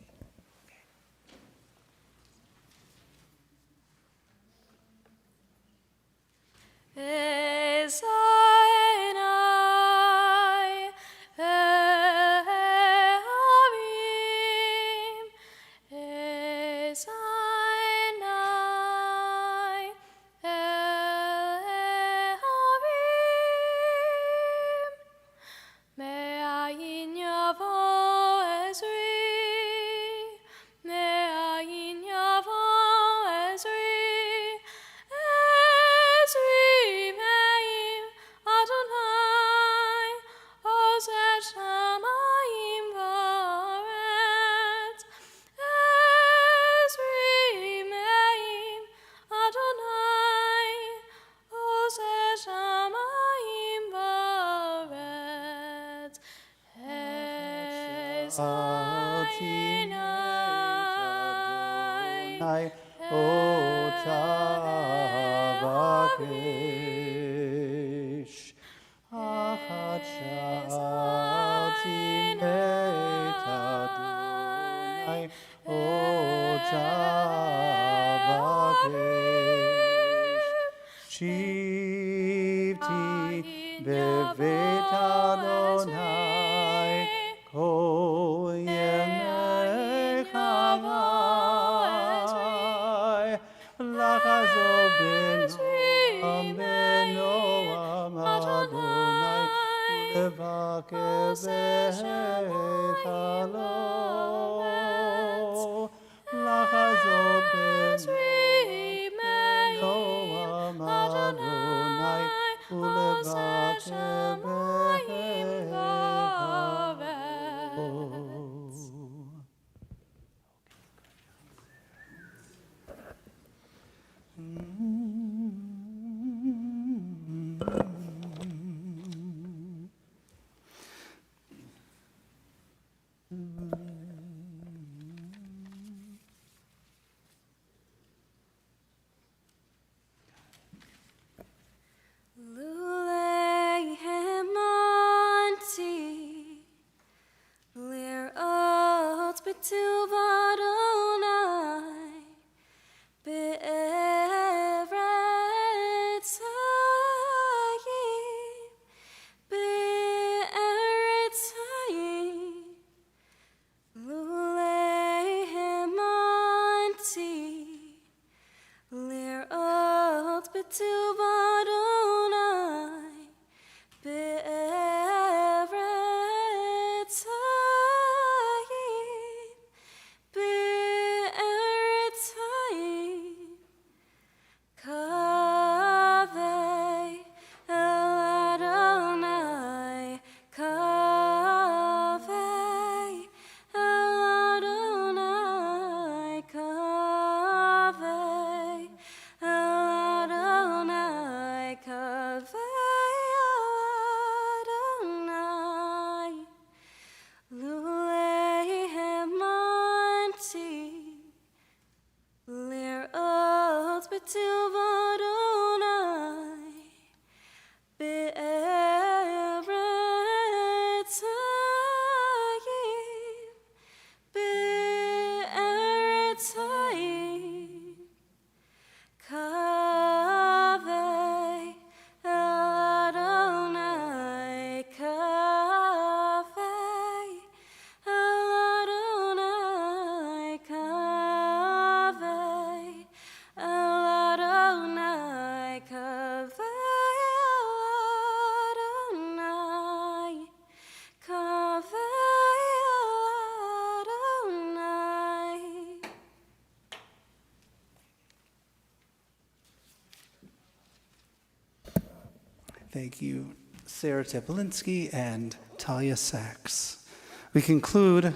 Thank you, Sarah Teplinsky and Talia Sachs. We conclude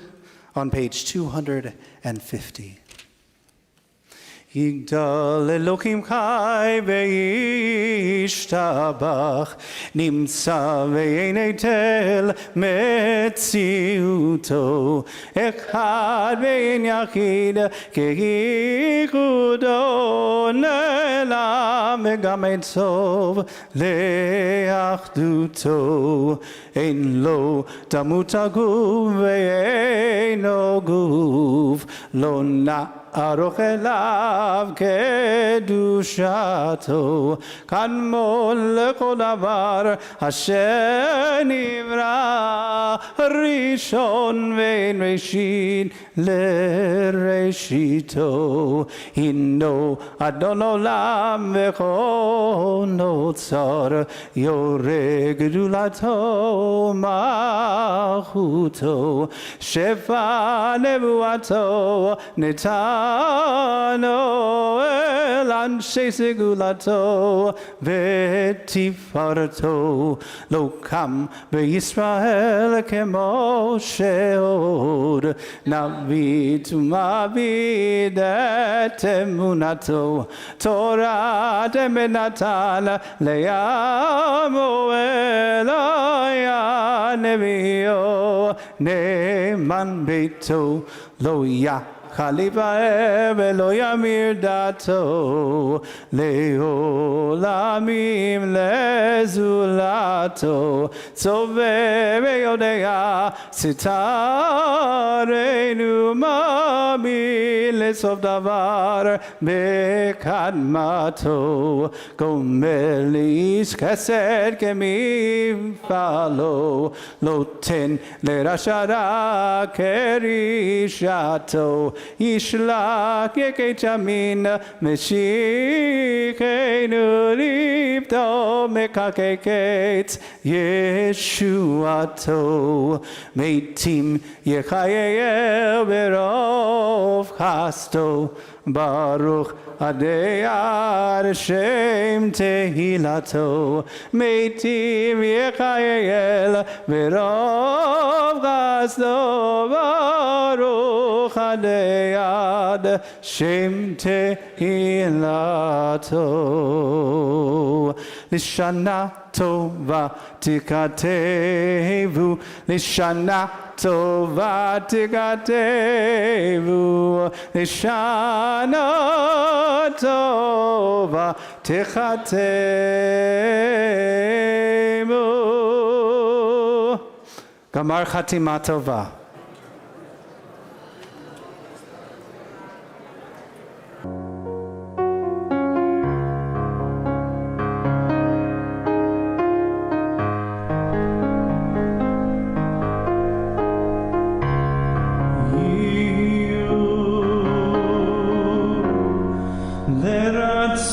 on page 250. Yigdal Elokim Chai ve'yishtabach nimtza ve'enei tel metziuto echad ve'en yachid ke'yichudo ne'elam v'gam ein tov le'achduto ein lo tamut haguf ve'eino guf lo na ארוך אליו קדושתו, כנמול לכל דבר אשר נברא, ראשון ואין ראשית לראשיתו. הינו אדון עולם וכל נוצר, יורה גדולתו מלכותו, שפע נבואתו נתן אל אנשי סגולתו ותפארתו. לא קם בישראל כמו שעוד, נביט ומביט את אמונתו. תורת אמת נתן לעמו, אלוהיה נביאו, נאמן ביתו. לא חליבה ולא ימיר דתו, לעולמים לזולתו. צובה ויודע סתרנו מאמין לסוף דבר בקדמתו. גומל איש חסד כמפעלו, לא תן לרשע רע כרשעתו. ישלח יקייצ'מין משיחנו לבדו מקרקעי קץ ישועתו מתים יחייל ברוב חסדו ברוך הדייר שם תהילתו מתים יחייל ברוב חסדו ברוך הדייר שם תהילתו לשנה טובה תכתבו לשנה טובה תכתבו לשנה טובה תכתבו גמר חתימה טובה.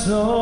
So